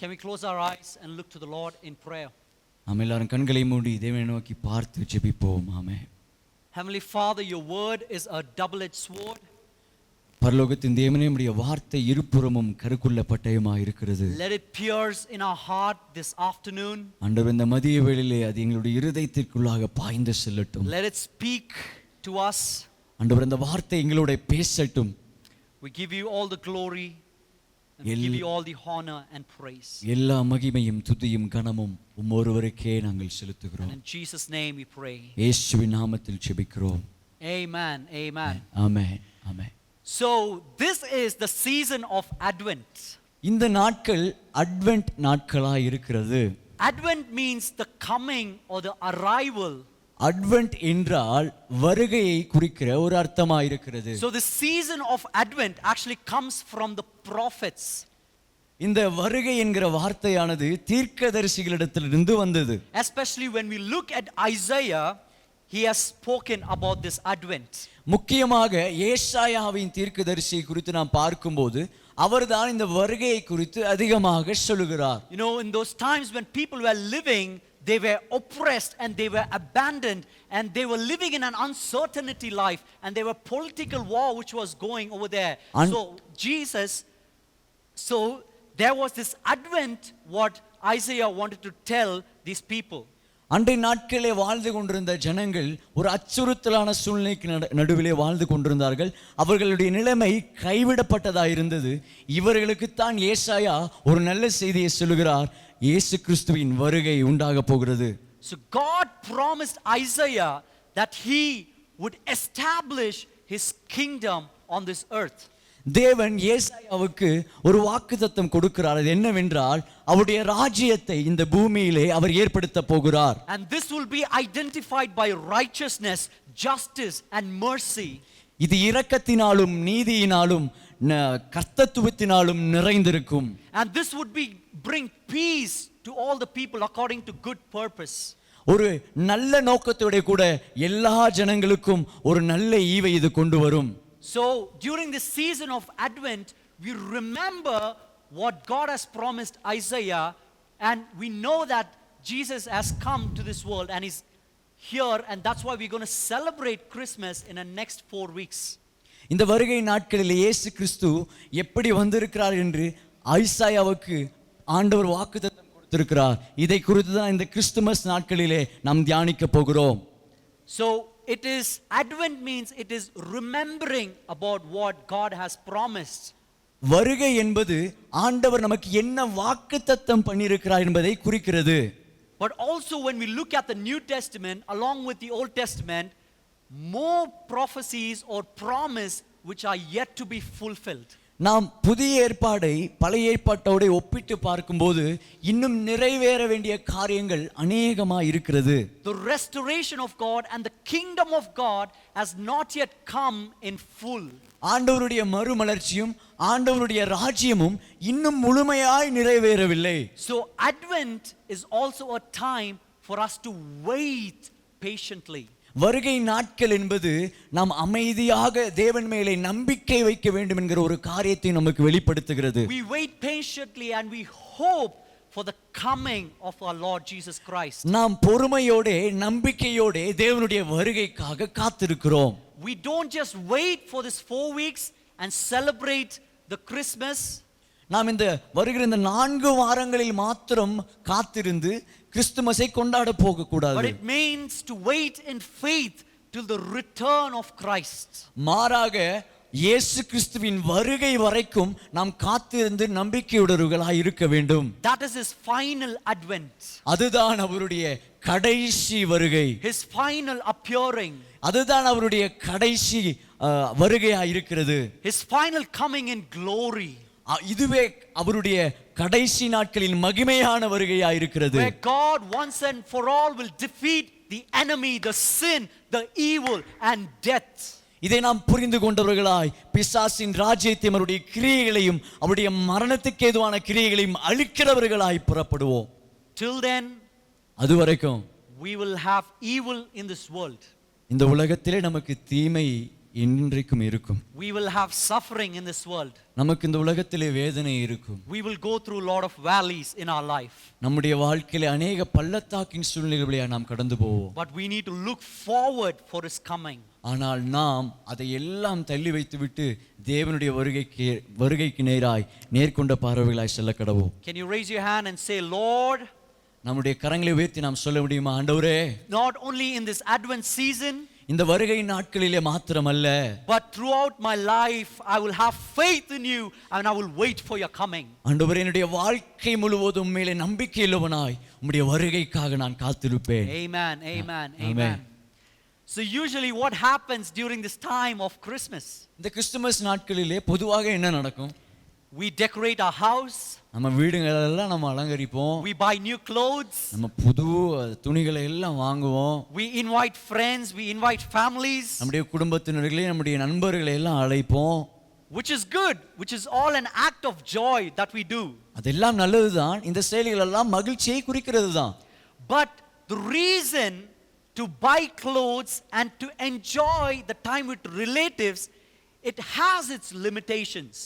Can we close our eyes and look to the Lord in prayer? நாம் எல்லாரும் கண்களை மூடி தேவனை நோக்கி பார்த்து ஜெபிப்போம். ஆமென். Heavenly Father, your word is a double-edged sword. பரலோகத்தின் தேவனே, உம்முடைய வார்த்தை இருபுறமும் கருக்குள்ள பட்டயமாய் இருக்கிறது. Let it pierce in our heart this afternoon. ஆண்டவர், இந்த மதிய வேளையிலே அது எங்களுடைய இருதயத்திற்குள்ளாக பாய்ந்து செல்லட்டும். Let it speak to us. ஆண்டவர், இந்த வார்த்தை எங்களோட பேசட்டும். We give you all the glory and we give you all the honor and praise. எல்லா மகிமையும் துதியும் கனமும் ஒருவருக்கே நாங்கள் செலுத்துகிறோம். And in Jesus name we pray. இயேசுவின் நாமத்தில் ஜெபிக்கிறோம். Amen. Amen. Amen. Amen. So this is the season of Advent. இந்த நாட்கள் அட்வென்ட் நாட்களாய் இருக்கிறது. Advent means the coming or the arrival. Advent என்றால் வருகையை குறிக்கிற ஒரு அர்த்தமாய் இருக்கிறது. So the season of Advent actually comes from the prophets. இந்த வருகை என்கிற வார்த்தையானது தீர்க்கதரிசிகளிடத்திலிருந்து வந்தது. Especially when we look at Isaiah, he has spoken about this Advent. முக்கியமாக ஏசாயாவின் தீர்க்கதரிசியை குறித்து நாம் பார்க்கும்போது அவர்தான் இந்த வருகையை குறித்து அதிகமாக சொல்லுகிறார். You know, in those times when people were living, they were oppressed and they were abandoned and they were living in an uncertainty life and there were political war which was going over there. So there was this Advent what Isaiah wanted to tell these people. அன்றைய நாட்களிலே வாழ்ந்து கொண்டிருந்த ஜனங்கள் ஒரு அச்சுறுத்தலான சூழ்நிலைக்கு நடுவிலே வாழ்ந்து கொண்டிருந்தார்கள். அவர்களுடைய நிலைமை கைவிடப்பட்டதாக இருந்தது. இவர்களுக்குத்தான் ஏசாயா ஒரு நல்ல செய்தியை சொல்லுகிறார். இயேசு கிறிஸ்துவின் வருகை உண்டாக போகிறது. So God promised Isaiah that he would establish his kingdom on this earth. தேவன் ஏசாயாவுக்கு ஒரு வாக்குத்தத்தம் கொடுக்கிறார். அது என்னவென்றால் அவருடைய ராஜ்யத்தை இந்த பூமியிலே அவர் ஏற்படுத்த போகிறார். And this will be identified by righteousness, justice and mercy. இது இரக்கத்தினாலும் நீதியினாலும் கர்த்தத்துவத்தினாலும் நிறைந்திருக்கும். And this would bring peace to all the people according to good purpose. ஒரு நல்ல நோக்கத்தோட கூட எல்லா ஜனங்களுக்கும் ஒரு நல்ல ஈவை இது கொண்டு வரும். So during this season of Advent, we remember what God has promised Isaiah, and we know that Jesus has come to this world and is here, and that's why we're going to celebrate Christmas in the next 4 weeks. இந்த வருகை நாட்களில் இயேசு கிறிஸ்து எப்படி வந்திருக்கிறார் என்று ஐசாயாவுக்கு ஆண்டவர் வாக்குத்தத்தம் கொடுத்திருக்கிறார். இதை குறித்து தான் இந்த கிறிஸ்துமஸ் நாட்களிலே நாம் தியானிக்க போகிறோம். So it is Advent means it is remembering about what God has promised. வருகை என்பது ஆண்டவர் நமக்கு என்ன வாக்குத்தத்தம் பண்ணியிருக்கிறார் என்பதை குறிக்கிறது. But also when we look at the New Testament along with the Old Testament, more prophecies or promise which are yet to be fulfilled. நாம் புதிய ஏற்பாடை பழைய ஏற்பாட்டோடு ஒப்பிட்டு பார்க்கும்போது இன்னும் நிறைவேற வேண்டிய காரியங்கள் அநேகமாக இருக்கிறது. The restoration of God and the kingdom of God has not yet come in full. ஆண்டவருடைய மறுமலர்ச்சியும் ஆண்டவருடைய ராஜ்யமும் இன்னும் முழுமையாய் நிறைவேறவில்லை. So Advent is also a time for us to wait patiently. வருகை நாட்கள் என்பது நாம் அமைதியாக தேவன் மேலே நம்பிக்கை வைக்க வேண்டும் என்கிற ஒரு காரியத்தை நமக்கு வெளிப்படுத்துகிறது. We wait patiently and we hope for the coming of our Lord Jesus Christ. நாம் பொறுமையோடு நம்பிக்கையோடு தேவனுடைய வருகைக்காக காத்திருக்கிறோம். We don't just wait for this 4 weeks and celebrate the Christmas. நாம் இந்த வருகிற இந்த 4 வாரங்களில் மாத்திரம் காத்திருந்து கிறிஸ்துமஸை கொண்டாட போக கூடாது. But it means to wait in faith till the return of Christ. மாறாக இயேசு கிறிஸ்துவின் வருகை வரைக்கும் நாம் காத்திருந்து நம்பிக்கையுடையவர்களாய் இருக்க வேண்டும். That is his final advent. அதுதான் அவருடைய கடைசி வருகை. His final appearing. அதுதான் அவருடைய கடைசி வருகையாய் இருக்கிறது. His final coming in glory. இதுவே அவருடைய கடைசி நாட்களின் மகிமையான வருகையாய் இருக்கிறது. Where God once and for all will defeat the enemy, the sin, the evil and death. இதை நாம் புரிந்து கொண்டவர்களாய் பிசாசின் ராஜ்யத்தையும் அவருடைய கிரியைகளையும் அவருடைய மரணத்துக்கு ஏதுவான கிரியைகளையும் அழிக்கிறவர்களாய் புறப்படுவோம். Till then, அதுவரைக்கும் we will have evil in this world. இந்த உலகத்திலே நமக்கு தீமை இன்றைக்கும் இருக்கும். We will have suffering in this world. நமக்கு இந்த உலகத்திலே வேதனை இருக்கும். We will go through a lot of valleys in our life. நம்முடைய வாழ்க்கையிலே அநேக பள்ளத்தாக்கின் சூழ்நிலைகளை நாம் கடந்து போவோம். But we need to look forward for his coming. ஆனால் நாம் அதை எல்லாம் தள்ளி வைத்துவிட்டு தேவனுடைய வருகைக்கு நேராய் நேர்கொண்ட பார்வைகளாய் செல்ல கடவோம். Can you raise your hand and say, Lord, நம்முடைய கரங்களை உயர்த்தி நாம் சொல்ல முடியுமா, ஆண்டவரே, not only in this Advent season, இந்த வருகை நாட்களிலே மாத்திரமல்ல, but throughout my life I will have faith in you and I will wait for your coming. ஆண்டவரே, என்னுடைய வாழ்க்கை முழுவதும் உம்மிலே நம்பிக்கையுள்ளவனாய் உம்முடைய வருகைக்காக நான் காத்திருப்பேன். Amen, amen, amen. So usually what happens during this time of Christmas? இந்த கிறிஸ்துமஸ் நாட்களிலே பொதுவாக என்ன நடக்கும்? We decorate our house. நம்ம வீடுகள் எல்லாம் நம்ம அலங்கரிப்போம். We buy new clothes. நம்ம புது துணிகளை எல்லாம் வாங்குவோம். We invite friends, we invite families. நம்முடைய குடும்பத்தினர்களை, நம்முடைய நண்பர்களை எல்லாம் அழைப்போம். Which is good, which is all an act of joy that we do. அதெல்லாம் நல்லதுதான். இந்த செயல்கள் எல்லாம் மகிழ்ச்சியை குறிக்கிறதுதான். But the reason to buy clothes and to enjoy the time with relatives, it has its limitations.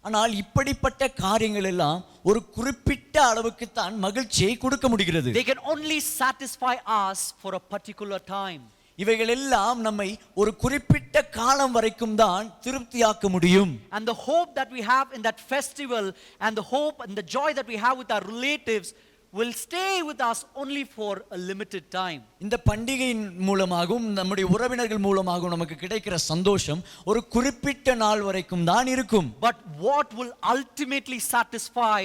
ஆனால் இப்படிப்பட்ட காரியங்கள் எல்லாம் ஒரு குறிப்பிட்ட அளவுக்கு தான் மகிழ்ச்சியை கொடுக்க முடிகிறது. They can only satisfy us for a particular time. இவைகள் எல்லாம் நம்மை ஒரு குறிப்பிட்ட காலம் வரைக்கும் தான் திருப்தியாக்க முடியும். And the hope that we have in that festival and the hope and the joy that we have with our relatives will stay with us only for a limited time. இந்த பண்டிகையின் மூலமாகவும் நம்முடைய உறவினர்கள் மூலமாகவும் நமக்கு கிடைக்கிற சந்தோஷம் ஒரு குறிப்பிட்ட நாள் வரைக்கும் தான் இருக்கும். But what will ultimately satisfy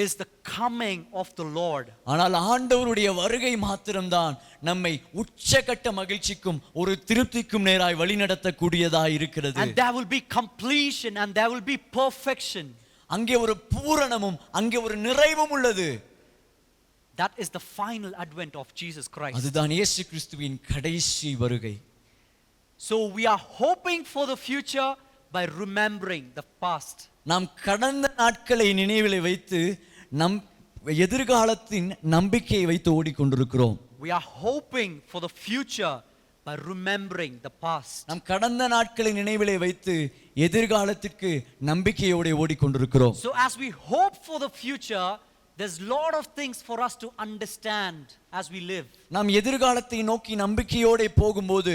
is the coming of the Lord. ஆனால் ஆண்டவருடைய வருகை மாத்திரம்தான் நம்மை உச்சகட்ட மகிழ்ச்சிக்கும் ஒரு திருப்திக்கும் நேராய் வழிநடத்தக்கூடியதாய் இருக்கிறது. And there will be completion and there will be perfection. அங்கே ஒரு பூரணமும் அங்கே ஒரு நிறைவும் உள்ளது. That is the final advent of Jesus Christ. அதுதான் இயேசு கிறிஸ்துவின் கடைசி வருகை. So we are hoping for the future by remembering the past. நாம் கடந்த நாட்களை நினைவிலே வைத்து நம் எதிர்காலத்தின் நம்பிக்கையை வைத்து ஓடிக்கொண்டிருக்கிறோம். We are hoping for the future by remembering the past. நாம் கடந்த நாட்களை நினைவிலே வைத்து எதிர்காலத்திற்கு நம்பிக்கையோடு ஓடிக்கொண்டிருக்கிறோம். So as we hope for the future, there's a lot of things for us to understand as we live. நாம் எதிர்காலத்தை நோக்கி நம்பிக்கையோடு போகும்போது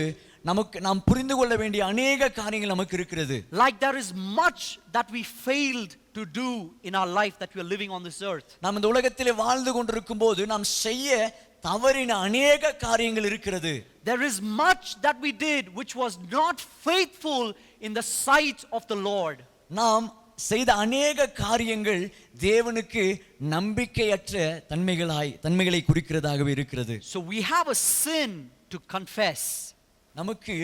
நாம் புரிந்து கொள்ள வேண்டிய அநேக காரியங்கள் நமக்கு இருக்கிறது. Like there is much that we failed to do in our life that we are living on this earth. நாம் இந்த உலகத்திலே வாழ்ந்து கொண்டிருக்கும்போது நாம் செய்ய தவறின அநேக காரியங்கள் இருக்கிறது. There is much that we did which was not faithful in the sight of the Lord. நாம் செய்த அநேக காரியங்கள் தேவனுக்கு நம்பிக்கையற்ற தன்மைகளை குறிக்கிறதாகவே இருக்கிறது. So we have a sin to confess. நமக்கு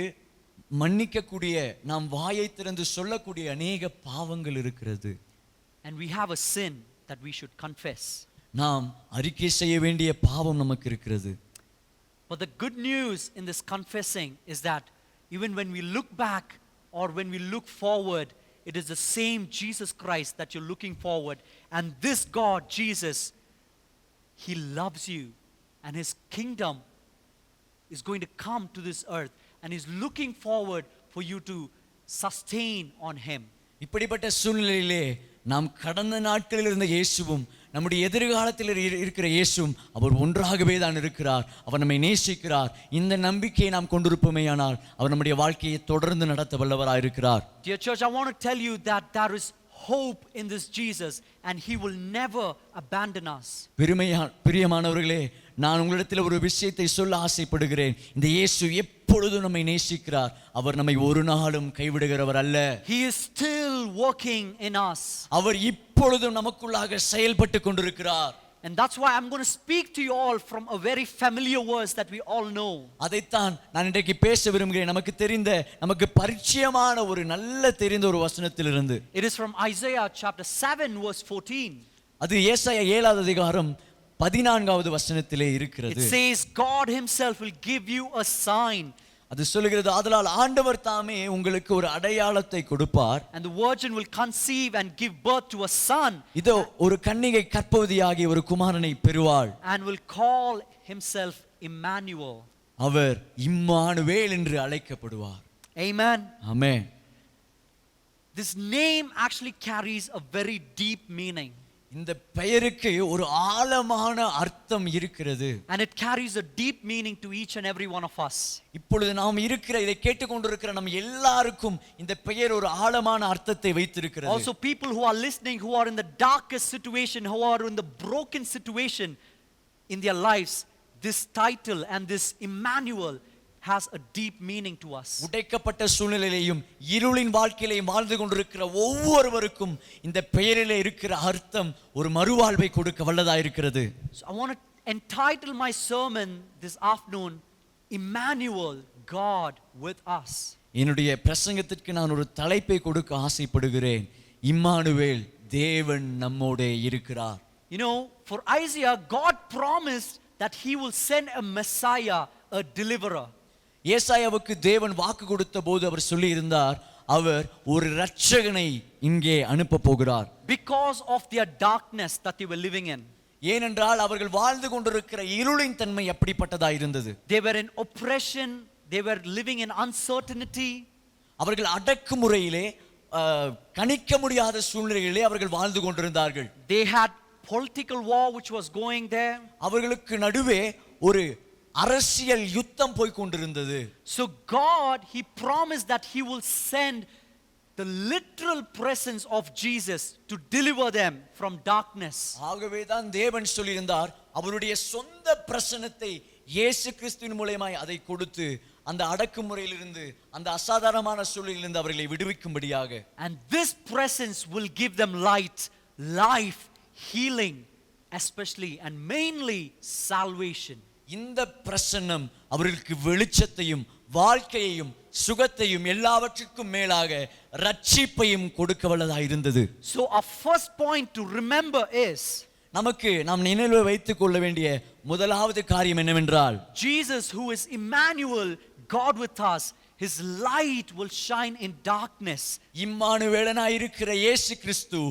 மன்னிக்கக்கூடிய, நாம் வாயை திறந்து சொல்லக்கூடிய அநேக பாவங்கள் இருக்கிறது. And we have a sin that we should confess. நாம் அறிக்கை செய்ய வேண்டிய பாவம் நமக்கு இருக்கிறது. But the good news in this confessing is that even when we look back or when we look forward, it is the same Jesus Christ that you're looking forward. And this God, Jesus, He loves you. And His kingdom is going to come to this earth. And He's looking forward for you to sustain on Him. இப்படிப்பட்ட சூழ்நிலையிலே நாம் கடந்த நாட்களில் இருந்த இயேசுவும் நம்முடைய எதிர்காலத்தில் இருக்கிற இயேசுவும் அவர் ஒன்றாகவே தான் இருக்கிறார். அவர் நம்மை நேசிக்கிறார். இந்த நம்பிக்கையை நாம் கொண்டிருப்போமேயானால் அவர் நம்முடைய வாழ்க்கையை தொடர்ந்து நடத்த வல்லவராய் இருக்கிறார். Dear church, I want to tell you that there is hope in this Jesus and He will never abandon us. பிரியமானவர்களே, நான் உங்களிடத்தில் ஒரு விஷயத்தை சொல்ல ஆசைப்படுகிறேன். இந்த இயேசு எப்பொழுதும் நம்மை நேசிக்கிறார். அவர் நம்மை ஒரு நாளும் கைவிடுகிறவர் அல்ல. He is still working in us. அவர் இப்பொழுதும் நமக்குள்ளாக செயல்பட்டு கொண்டிருக்கிறார். And that's why I'm going to speak to you all from a very familiar verse that we all know. அதைத்தான் நான் இன்றைக்கு பேச விரும்புகிறேன். நமக்கு பரிச்சயமான ஒரு நல்ல தெரிந்த ஒரு வசனத்திலிருந்து. It is from Isaiah chapter 7 verse 14. அது ஏசாயா 7வது அதிகாரம் 14வது வசனத்திலே இருக்கிறது. It says God himself will give you a sign. அது சொல்லுகிறது, ஆதலால் ஆண்டவர் தாமே உங்களுக்கு ஒரு அடையாளத்தை கொடுப்பார். And the virgin will conceive and give birth to a son. இதோ ஒரு கன்னிகை கர்ப்பவதியாகி ஒரு குமாரனை பெறுவாள். And will call himself Emmanuel. அவர் இம்மானுவேல் என்று அழைக்கப்படுவார். Amen. Amen. This name actually carries a very deep meaning. இந்த பெயருக்கு ஒரு ஆழமான அர்த்தம் இருக்கிறது. And it carries a deep meaning to each and every one of us. இப்பொழுது நாம் இதை கேட்டுக்கொண்டிருக்கிற நம்ம எல்லாருக்கும் இந்த பெயர் ஒரு ஆழமான அர்த்தத்தை வைத்திருக்கிறது. Also people who are listening, who are in the darkest situation, who are in the broken situation in their lives, this title and this Emmanuel has a deep meaning to us. உடைக்கப்பட்ட சூழ்நிலையிலும் இருளின் வாழ்க்கையிலும் வாழ்ந்து கொண்டிருக்கிற ஒவ்வொருவருக்கும் இந்த பெயரிலே இருக்கிற அர்த்தம் ஒரு மறுவாழ்வை கொடுக்க வல்லதா இருக்கிறது. So I want to entitle my sermon this afternoon, Emmanuel, God with us. என்னுடைய பிரசங்கத்திற்கு நான் ஒரு தலைப்பை கொடுக்க ஆசைப்படுகிறேன். இம்மானுவேல், தேவன் நம்மோடே இருக்கிறார். You know, for Isaiah, God promised that he will send a Messiah, a deliverer. ஏசாயாவுக்கு தேவன் வாக்கு கொடுத்த போது அவர் சொல்லி இருந்தார், அவர் ஒரு இரட்சகனை இங்கே அனுப்ப போகிறார். Because of their darkness that they were living in. ஏனென்றால் அவர்கள் வாழ்ந்து கொண்டிருக்கிற இருளின் தன்மை அப்படிப்பட்டதா இருந்தது. They were in oppression, they were living in uncertainty. அவர்கள் அடக்குமுறையிலே கணிக்க முடியாத சூழ்நிலையிலே அவர்கள் வாழ்ந்து கொண்டிருந்தார்கள். They had political war which was going there. அவர்களுக்கு நடுவே ஒரு அரசியல் யுத்தம் போய் கொண்டிருந்தது. So God, he promised that he will send the literal presence of Jesus to deliver them from darkness. ஆகவே தான் தேவன் சொல்லியிருந்தார், அவருடைய சொந்த பிரசன்னத்தை இயேசு கிறிஸ்துவின் மூலமாய் அதை கொடுத்து அந்த அடக்குமுறையிலிருந்து அந்த அசாதாரணமான சூழலிலிருந்து அவர்களை விடுவிக்கும்படியாக. And this presence will give them light, life, healing, especially and mainly salvation. இந்த பிரசன்னம் அவர்களுக்கு வெளிச்சத்தையும் வாழ்க்கையையும் சுகத்தையும் எல்லாவற்றுக்கும் மேலாக ரட்சிப்பையும் கொடுக்க வல்லதாக இருந்தது. So our first point to remember is, நாம் நினைவில் வைத்துக் கொள்ள வேண்டிய முதலாவது காரியம் என்னவென்றால், Jesus who is Emmanuel, God with us, his light will shine in darkness. இம்மானுவேலனாய் இருக்கிற இயேசு கிறிஸ்து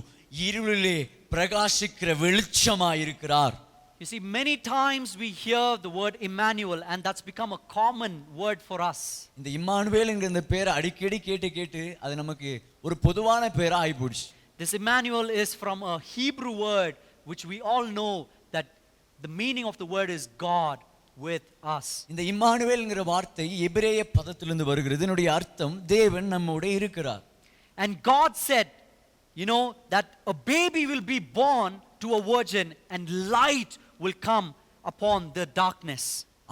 இருளிலே பிரகாசிக்கிற வெளிச்சமாய் இருக்கிறார். You see, many times we hear the word Emmanuel and that's become a common word for us. இந்த இம்மானுவேல் என்கிற இந்த பேரை அடிக்கடி கேட்டு அது நமக்கு ஒரு பொதுவான பேரா ஆயிப்போச்சு. This Emmanuel is from a Hebrew word which we all know that the meaning of the word is God with us. இந்த இம்மானுவேல் என்கிற வார்த்தை எபிரேய பதத்திலிருந்து வருகிறது. இதனுடைய அர்த்தம் தேவன் நம்மோட இருக்கிறார். And God said, you know, that a baby will be born to a virgin and light will come upon the darkness.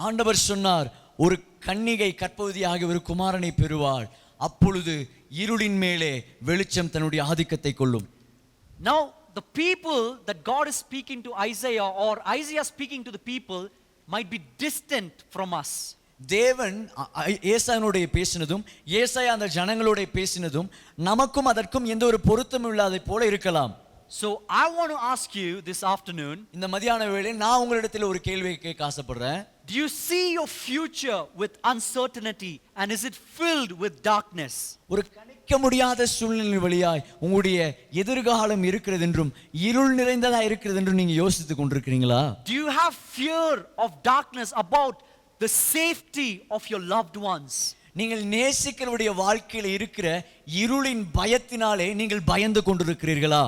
ஆண்டவர் சொன்னார், ஒரு கன்னிகை கர்ப்பவதியாகி ஒரு குமாரனை பெறுவாள், அப்பொழுது இருளின் மேலே வெளிச்சம் தன்னுடைய ஆதிக்கத்தை கொள்ளும். Now the people that God is speaking to Isaiah, or Isaiah speaking to the people, might be distant from us. தேவன் ஏசாயனோட பேசினதும் ஏசாயா அந்த ஜனங்களோட பேசினதும் நமக்கும் அதற்கும் எந்த ஒரு பொருத்தமும் இல்லாத போல இருக்கலாம். So I want to ask you this afternoon, இந்த மதியான வேளையில் நான் உங்களிடத்தில் ஒரு கேள்வியை கேட்க ஆசைப்படுறேன். do you see your future with uncertainty and is it filled with darkness? ஒரு கணிக்க முடியாத சூழ்நிலை வழியாய் உங்களுடைய எதிர்காலம் இருக்கிறது என்றும் இருள் நிறைந்ததா இருக்கிறது என்றும் நீங்க யோசித்துக் கொண்டிருக்கிறீங்களா? Do you have fear of darkness about the safety of your loved ones? நீங்கள் நேசிக்கிறவருடைய வாழ்க்கையில் இருக்கிற இருளின் பயத்தினாலே நீங்கள் பயந்து கொண்டிருக்கிறீர்களா?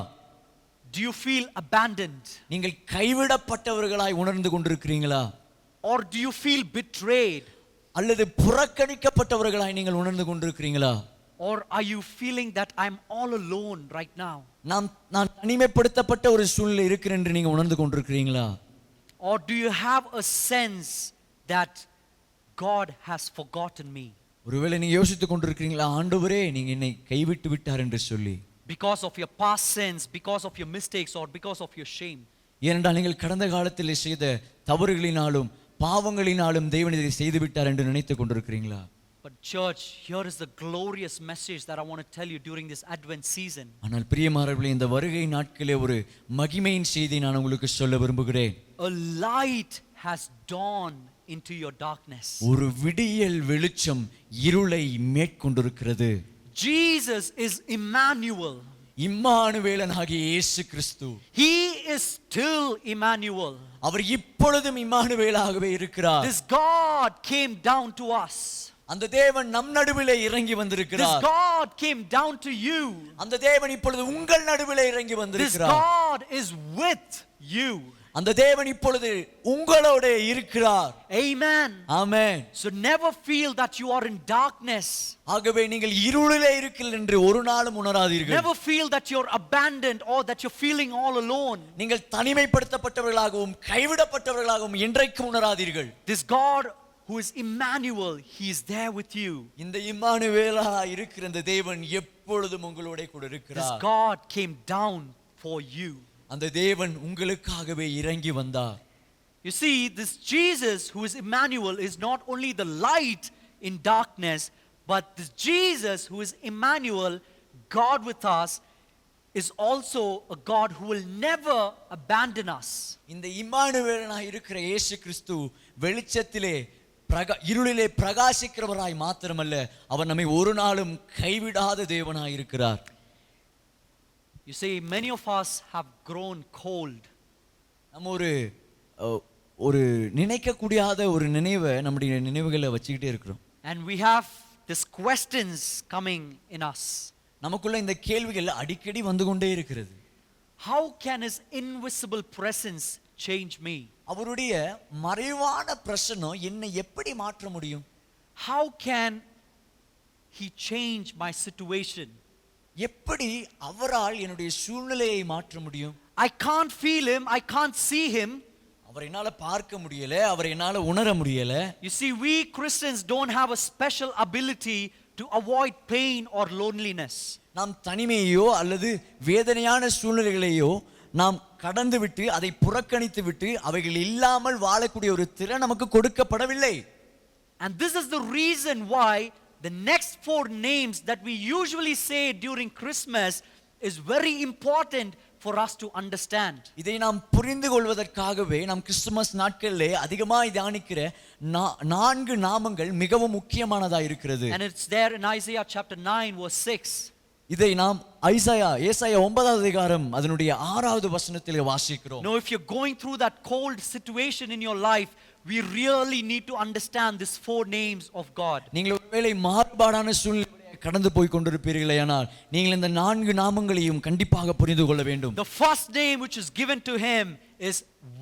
Do you feel abandoned? நீங்கள் கைவிடப்பட்டவர்களாய் உணர்ந்து கொண்டிருக்கிறீங்களா? Or do you feel betrayed? அல்லது புறக்கணிக்கப்பட்டவர்களாய் நீங்கள் உணர்ந்து கொண்டிருக்கிறீங்களா? Or are you feeling that I'm all alone right now? நான் தனிமைப்படுத்தப்பட்ட ஒரு சூழ்நிலை இருக்கிறேன் என்று நீங்க உணர்ந்து கொண்டிருக்கிறீங்களா? Or do you have a sense that God has forgotten me? ஒருவேளை நீங்க யோசித்துக் கொண்டிருக்கிறீங்களா, ஆண்டவரே நீங்க என்னை கைவிட்டு விட்டார் என்று சொல்லி? Because of your past sins, because of your mistakes, or because of your shame. ஏனென்றால் நீங்கள் கடந்த காலத்தில் செய்த தவறுகளினாலும் பாவங்களினாலும் தேவன் இதை செய்து விட்டார் என்று நினைத்துக் கொண்டிருக்கிறீங்களா? But church, here is the glorious message that I want to tell you during this Advent season. ஆனால் பிரியமானவர்களே, இந்த வருகை நாட்களே ஒரு மகிமையின் செய்தி நான் உங்களுக்கு சொல்ல விரும்புகிறேன். A light has dawned into your darkness. ஒரு விடியல் வெளிச்சம் இருளை மேற்கொண்டிருக்கிறது. Jesus is Emmanuel. இம்மானுவேலனாகிய இயேசு கிறிஸ்து. He is still Emmanuel. அவர் இப்பொழுதும் இம்மானுவேலாகவே இருக்கிறார். This God came down to us. அந்த தேவன் நம் நடுவிலே இறங்கி This வந்திருக்கிறார். God came down to you. அந்த தேவன் இப்பொழுது உங்கள் நடுவிலே இறங்கி This வந்திருக்கிறார். God is with you. அந்த தேவன் இப்பொழுது உங்களோட இருக்கிறார். Amen. Amen. So never feel that you are in darkness. ஆகவே நீங்கள் இருளிலே இருக்கிறீர்கள் என்று ஒரு நாளும் உணராதீர்கள். Never feel that you're abandoned or that you're feeling all alone. நீங்கள் தனிமைப்படுத்தப்பட்டவர்களாகவும் கைவிடப்பட்டவர்களாகவும் என்றைக்கும் உணராதீர்கள். This God who is Emmanuel, he is there with you. இந்த இம்மானுவேலா இருக்கிற இந்த தேவன் எப்பொழுதும் உங்களோட கூட This இருக்கிறார். God came down for you. அந்த தேவன் உங்களுக்காகவே இறங்கி வந்தார். You see, this Jesus who is Emmanuel is not only the light in darkness, but this Jesus who is Emmanuel, God with us, is also a God who will never abandon us. இந்த இம்மானுவேலனாய் இருக்கிற இயேசு கிறிஸ்து வெளிச்சத்திலே இருளிலே பிரகாசிக்கிறவராய் மாத்திரமல்ல, அவர் நம்மை ஒரு நாளும் கைவிடாத தேவனாய் இருக்கிறார். You see, many of us have grown cold. நம்ம ஒரு நினைக்க கூடியாத ஒரு நினைவை நம்முடைய நினைவுகளை வச்சுக்கிட்டே இருக்கிறோம். And we have these questions coming in us. நமக்குள்ள இந்த கேள்விகள் அடிக்கடி வந்து கொண்டே இருக்கிறது. How can his invisible presence change me? அவருடைய மறைவான பிரசன்னம் என்னை எப்படி மாற்ற முடியும்? How can he change my situation? எப்படி அவரால் என்னுடைய சூழ்நிலையை மாற்ற முடியும்? I can't feel him, I can't see him. அவரை என்னால பார்க்க முடியல, அவரை என்னால உணர முடியல. You see, we Christians don't have a special ability to avoid pain or loneliness. நாம் தனிமையோ அல்லது வேதனையான சூழ்நிலைகளையோ நாம் கடந்து விட்டு அதை புறக்கணித்து விட்டு அவைகள் இல்லாமல் வாழக்கூடிய ஒரு திறன் நமக்கு கொடுக்கப்படவில்லை. And this is the reason why the next 4 names that we usually say during Christmas is very important for us to understand. இதை நாம் புரிந்து கொள்வதற்காகவே நாம் கிறிஸ்துமஸ் நாட்களிலே அதிகமாக தியானிக்கிற 4 நாமங்கள் மிகவும் முக்கியமானதா இருக்கிறது. And it's there in Isaiah chapter 9 verse 6. இதை நாம் ஏசாயா 9வது அதிகாரம் அதனுடைய 6வது வசனத்திலே வாசிக்கிறோம். Now if you're going through that cold situation in your life, we really need to understand these 4 names of God. நீங்கள் ஒருவேளை மாறுபாடான சூழ்நிலையை கடந்து போய் கொண்டிருப்பீர்களேயானால் நீங்கள் இந்த 4 நாமங்களையும் கண்டிப்பாக புரிந்து கொள்ள வேண்டும். The first name which is given to him is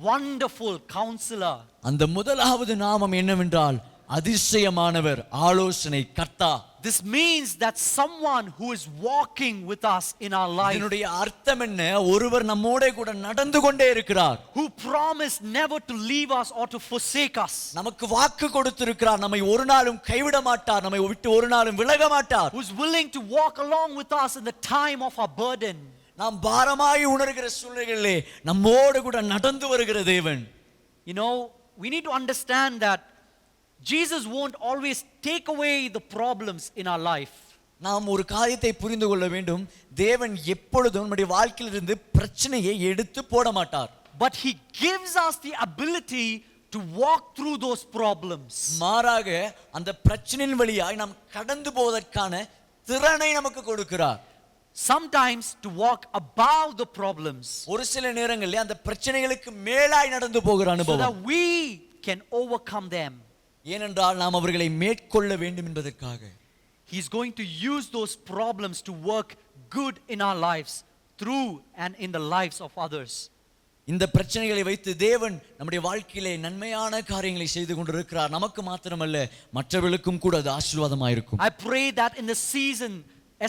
Wonderful Counselor. அந்த முதலாவது நாமம் என்னவென்றால் அதிசயமானவர், ஆலோசனை கர்த்தா. This means that someone who is walking with us in our life. இதனுடைய அர்த்தம் என்ன? ஒருவர் நம்மோட கூட நடந்து கொண்டே இருக்கிறார். Who promised never to leave us or to forsake us. நமக்கு வாக்கு கொடுத்திருக்கிறார், நம்மை ஒரு நாளும் கைவிட மாட்டார், நம்மை விட்டு ஒரு நாளும் விலக மாட்டார். Who is willing to walk along with us in the time of our burden. நாம் பாரமாய் உணர்கிற சூழ்நிலைகளிலே நம்மோடு கூட நடந்து வருகிற தேவன். You know, we need to understand that Jesus won't always take away the problems in our life. நாம் ஒரு காரியத்தை புரிந்து கொள்ள வேண்டும். தேவன் எப்பொழுதும் நம்முடைய வாழ்க்கையிலிருந்து பிரச்சனையை எடுத்து போட மாட்டார். But he gives us the ability to walk through those problems. மாறாக அந்த பிரச்சனையின் வழியாய் நாம் கடந்து போவதற்கான திறனை நமக்கு கொடுக்கிறார். Sometimes to walk above the problems. ஒரு சில நேரங்களில் அந்த பிரச்சனைகளுக்கு மேலாய் நடந்து போகிற So அனுபவம். that we can overcome them. ஏனென்றால் நாம் அவர்களை மேற்கொள்ள வேண்டும் என்பதற்காக. He's going to use those problems to work good in our lives, through and in the lives of others. இந்த பிரச்சனைகளை வைத்து தேவன் நம்முடைய வாழ்க்கையிலே நன்மையான காரியங்களை செய்து கொண்டிருக்கிறார். நமக்கு மாத்திரமல்ல, மற்றவர்களுக்கும் கூட அது ஆசீர்வாதமாக இருக்கும். I pray that in the season,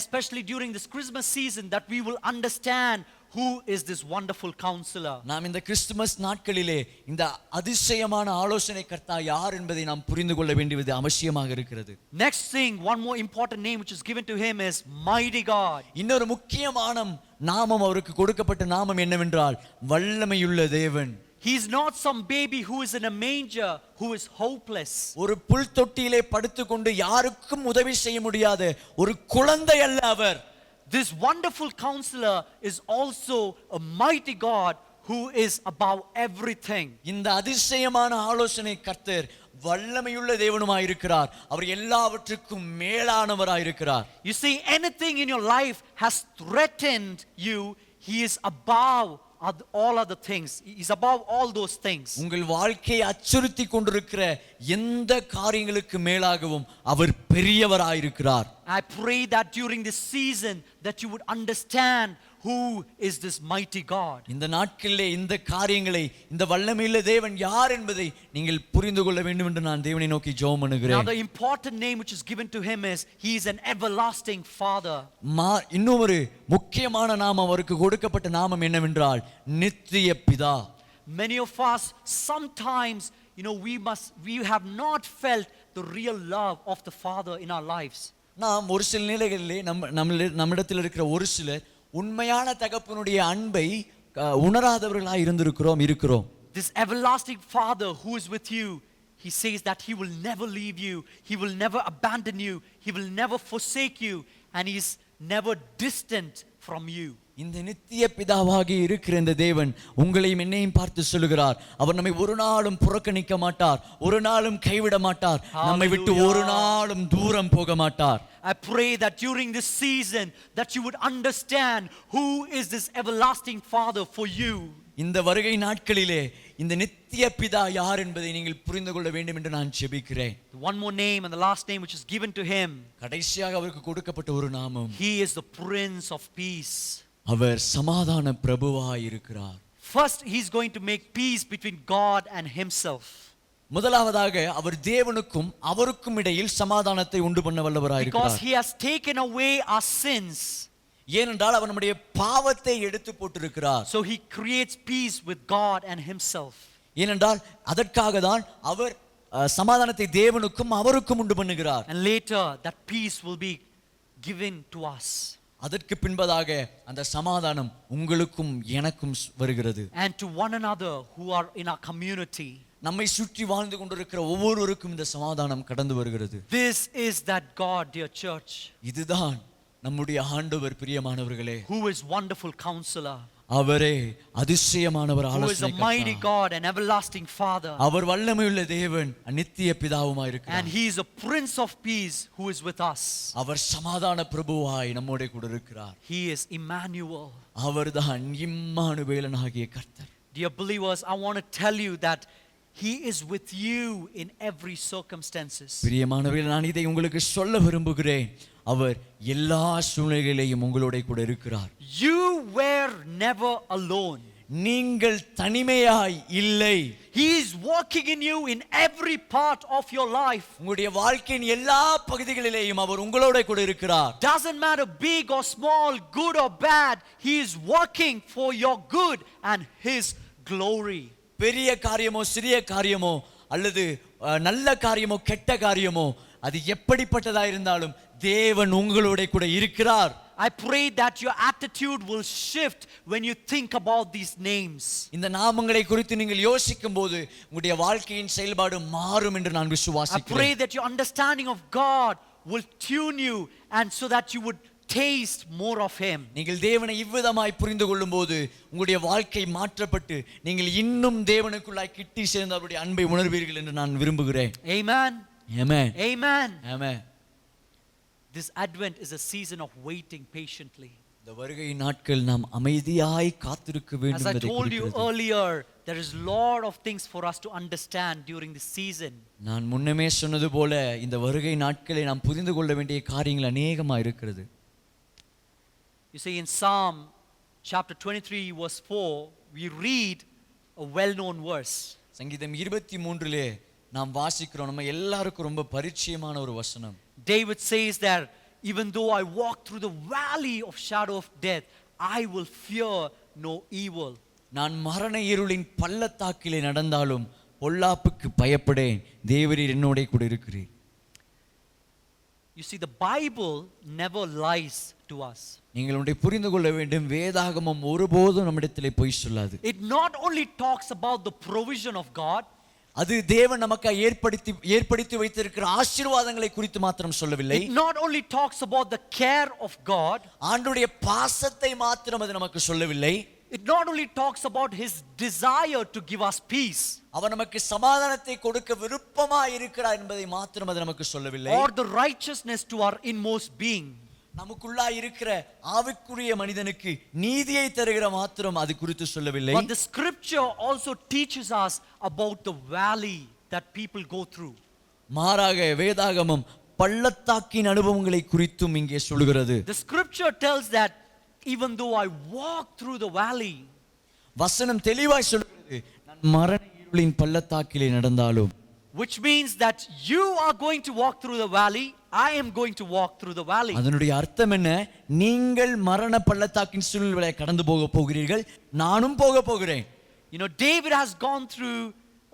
especially during this Christmas season, that we will understand who is this wonderful counselor. நாம் இந்த கிறிஸ்துமஸ் நாட்களிலே இந்த அதிசயமான ஆலோசனை கர்த்தா யார் என்பதை நாம் புரிந்து கொள்ள வேண்டியது அவசியமாக இருக்கிறது. Next thing, one more important name which is given to him is Mighty God. இன்னொரு முக்கியமான நாமம் அவருக்கு கொடுக்கப்பட்ட நாமம் என்னவென்றால் வல்லமையுள்ள தேவன். He is not some baby who is in a manger who is hopeless. ஒரு புல் தொட்டியிலே படுத்துக்கொண்டு யாருக்கும் உதவி செய்ய முடியாத ஒரு குழந்தை அல்ல அவர். This wonderful counselor is also a mighty God who is above everything. இந்த அதிசயமான ஆலோசனை கர்த்தர் வல்லமையுள்ள தேவனுமாய் இருக்கிறார். அவர் எல்லாவற்றுக்கும் மேலானவராய் இருக்கிறார். You see, anything in your life has threatened you, he is above all other things. He's above all those things. உங்கள் வாழ்க்கையை அச்சுறுத்தி கொண்டிருக்கிற எந்த காரியங்களுக்கு மேலாகவும் அவர் பெரியவராயிருக்கிறார். I pray that during this season that you would understand who is this mighty God. இந்த நாட்களிலே இந்த காரியங்களை, இந்த வல்லமையுள்ள தேவன் யார் என்பதை நீங்கள் புரிந்து கொள்ள வேண்டும் என்று நான் தேவனை நோக்கி ஜெபம் Now பண்ணுகிறேன். the important name which is given to him is he is an everlasting Father. இன்னும் ஒரு முக்கியமான நாமம் அவருக்கு கொடுக்கப்பட்ட நாமம் என்னவென்றால் நித்திய பிதா. Many of us sometimes, we have not felt the real love of the Father in our lives. நாம் ஒரு சில நிலைகளிலே நம்மிடத்தில் இருக்கிற ஒரு சிலர் உண்மையான தகப்பனுடைய அன்பை உணராதவர்களாய் இருக்கிறோம். This everlasting Father who is with you, he says that he will never leave you, he will never abandon you, he will never forsake you, and he is never distant from you. இந்த நித்திய பிதாவாகி இருக்கிற இந்த தேவன் உங்களையும் என்னையும் பார்த்து சொல்லுகிறார், அவர் நம்மை ஒரு நாளும் புறக்கணிக்க மாட்டார், ஒரு நாளும் கைவிட மாட்டார், நம்மை விட்டு ஒரு நாளும் தூரம் போக மாட்டார். I pray that during this season that you would understand who is this everlasting Father for you. இந்த வருகை நாட்களிலே இந்த நித்திய பிதா யார் என்பதை நீங்கள் புரிந்து கொள்ள வேண்டும் என்று நான் ஜெபிக்கிறேன். One more name and the last name which is given to him. கடைசியாக அவருக்கு கொடுக்கப்பட்ட ஒரு நாமம். He is the Prince of Peace. அவர் சமாதான பிரபுவாய் இருக்கிறார். First he is going to make peace between God and himself. முதலாவதாக அவர் தேவனுக்கும் அவருக்கும் இடையில் சமாதானத்தை உண்டு பண்ண வல்லவராய் இருக்கிறார். Because he has taken away our sins. ஏனென்றால் அவர் நம்முடைய பாவத்தை எடுத்து போட்டிருக்கிறார். So he creates peace with God and himself. ஏனென்றால் அதற்காக தான் அவர் சமாதானத்தை தேவனுக்கும் அவருக்கும் உண்டு பண்ணுகிறார். And later that peace will be given to us. அதற்கு பின்பதாக அந்த சமாதானம் உங்களுக்கும் எனக்கும் வருகிறது. And to one another who are in our community. நம்மை சுற்றி வாழ்ந்து கொண்டிருக்கிற ஒவ்வொருவருக்கும் இந்த சமாதானம் கடந்து வருகிறது. This is that God, dear church. இதுதான் நம்முடைய ஆண்டவர் பிரியமானவர்களே. Who is wonderful counselor. அவரே அதிசயமானவர் ஆலோசனை. Who is a mighty God and everlasting Father. அவர் வல்லமையுள்ள தேவன் நித்திய பிதாவுமாய் இருக்கிறார். And he is a Prince of Peace who is with us. அவர் சமாதான பிரபுவாய் நம்மோடு கூட இருக்கிறார். He is Emmanuel. அவர்தான் இம்மானுவேலனாகிய கர்த்தர். Dear believers, I want to tell you that he is with you in every circumstances. பிரியமானவர்களே, நான் இதை உங்களுக்கு சொல்ல விரும்புகிறேன். அவர் எல்லா சூழ்நிலைகளிலும் உங்களோட கூட இருக்கிறார். You were never alone. நீங்கள் தனிமையாய் இல்லை. He is working in you in every part of your life. உங்களுடைய வாழ்க்கையின் எல்லா பகுதிகளிலேயும் அவர் உங்களோட கூட இருக்கிறார். Doesn't matter big or small, good or bad, he is working for your good and his glory. பெரிய காரியமோ சிறிய காரியமோ அல்லது நல்ல காரியமோ கெட்ட காரியமோ அது எப்படிப்பட்டதா இருந்தாலும் தேவன் உங்களோட கூட இருக்கிறார். I pray that your attitude will shift when you think about these names. இந்த நாமங்களை குறித்து நீங்கள் யோசிக்கும்போது உங்களுடைய வாழ்க்கையின் செயல்பாடு மாறும் என்று நான் விசுவாசிக்கிறேன். I pray that your understanding of God will tune you and so that you would taste more of him. நீங்கள் தேவனை இவ்விதமாய் புரிந்து கொள்ளும்போது உங்களுடைய வாழ்க்கை மாற்றப்பட்டு நீங்கள் இன்னும் தேவனுக்குள்ளாய் கிட்டி சேர்ந்து அவருடைய அன்பை உணர்வீர்கள் என்று நான் விரும்புகிறேன். Amen. Amen. Amen. Amen. This Advent is a season of waiting patiently. இந்த வருகை நாட்கள் நாம் அமைதியாய் காத்திருக்க வேண்டும் என்பதை குறிக்கிறது. As I told you earlier, there is lot of things for us to understand during this season. நான் முன்னமே சொன்னது போல இந்த வருகை நாட்களை நாம் புரிந்து கொள்ள வேண்டிய காரியங்கள் அநேகமாக இருக்கிறது. You see, in Psalm chapter 23 verse 4, we read a well-known verse. சங்கீதம் 23 நாம் வாசிக்கிறோம், நம்ம எல்லாருக்கும் ரொம்ப பரிச்சயமான ஒரு வசனம். David says that even though I walk through the valley of shadow of death, I will fear no evil. நான் மரண இருளின் பள்ளத்தாக்கிலே நடந்தாலும் பொல்லாப்புக்கு பயப்படேன், தேவரீர் என்னோட கூட இருக்கிறீர். You see, the Bible never lies to us. நீங்கள் ஒன்றை புரிந்து கொள்ள வேண்டும், வேதாகமம் ஒருபோதும் நம்மிடத்திலே பொய் சொல்லாது. It not only talks about the provision of God, அது தேவன் நமக்கு ஏற்படுத்தி வைத்திருக்கிற ஆசீர்வாதங்களை குறித்து மாத்திரம் சொல்லவில்லை. It not only talks about the care of God, ஆண்டவருடைய பாசத்தை மாத்திரம் அது நமக்கு சொல்லவில்லை. It not only talks about his desire to give us peace, அவர் நமக்கு சமாதானத்தை கொடுக்க விருப்பமாய் இருக்கிறார் என்பதை மாத்திரம் அது நமக்கு சொல்லவில்லை. or the righteousness to our inmost being. நமக்குள்ளா இருக்கிற ஆவிக்குரிய மனிதனுக்கு நீதியை தருகிற மாத்திரம் அது குறித்து சொல்லவில்லை. But the scripture also teaches us about the valley that people go through. மாறாக வேதாகமம் பள்ளத்தாக்கின் அனுபவங்களை குறித்தும் இங்கே சொல்கிறது. The scripture tells that even though I walk through the valley, வசனம் தெளிவாய் சொல்கிறது, நான் மரண இருளின் பள்ளத்தாக்கிலே நடந்தாலும், which means that you are going to walk through the valley, I am going to walk through the valley. அதனுடைய அர்த்தம் என்ன? நீங்கள் மரண பள்ளத்தாக்கின் சூழ்நிலையை கடந்து போக போகிறீர்கள், நானும் போக போகிறேன். You know, David has gone through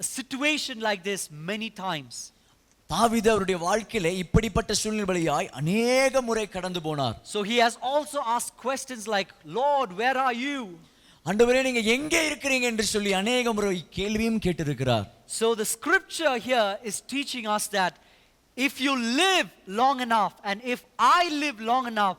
a situation like this many times. தாவீது அவருடைய வாழ்க்கையிலே இப்படிப்பட்ட சூழ்நிலையாய் அநேக முறை கடந்து போனார். So he has also asked questions like, Lord, where are you? ஆண்டவரே நீங்க எங்கே இருக்கிறீங்க என்று சொல்லி அநேக முறை கேள்வியும் கேட்டிருக்கிறார். So the scripture here is teaching us that if you live long enough and if I live long enough,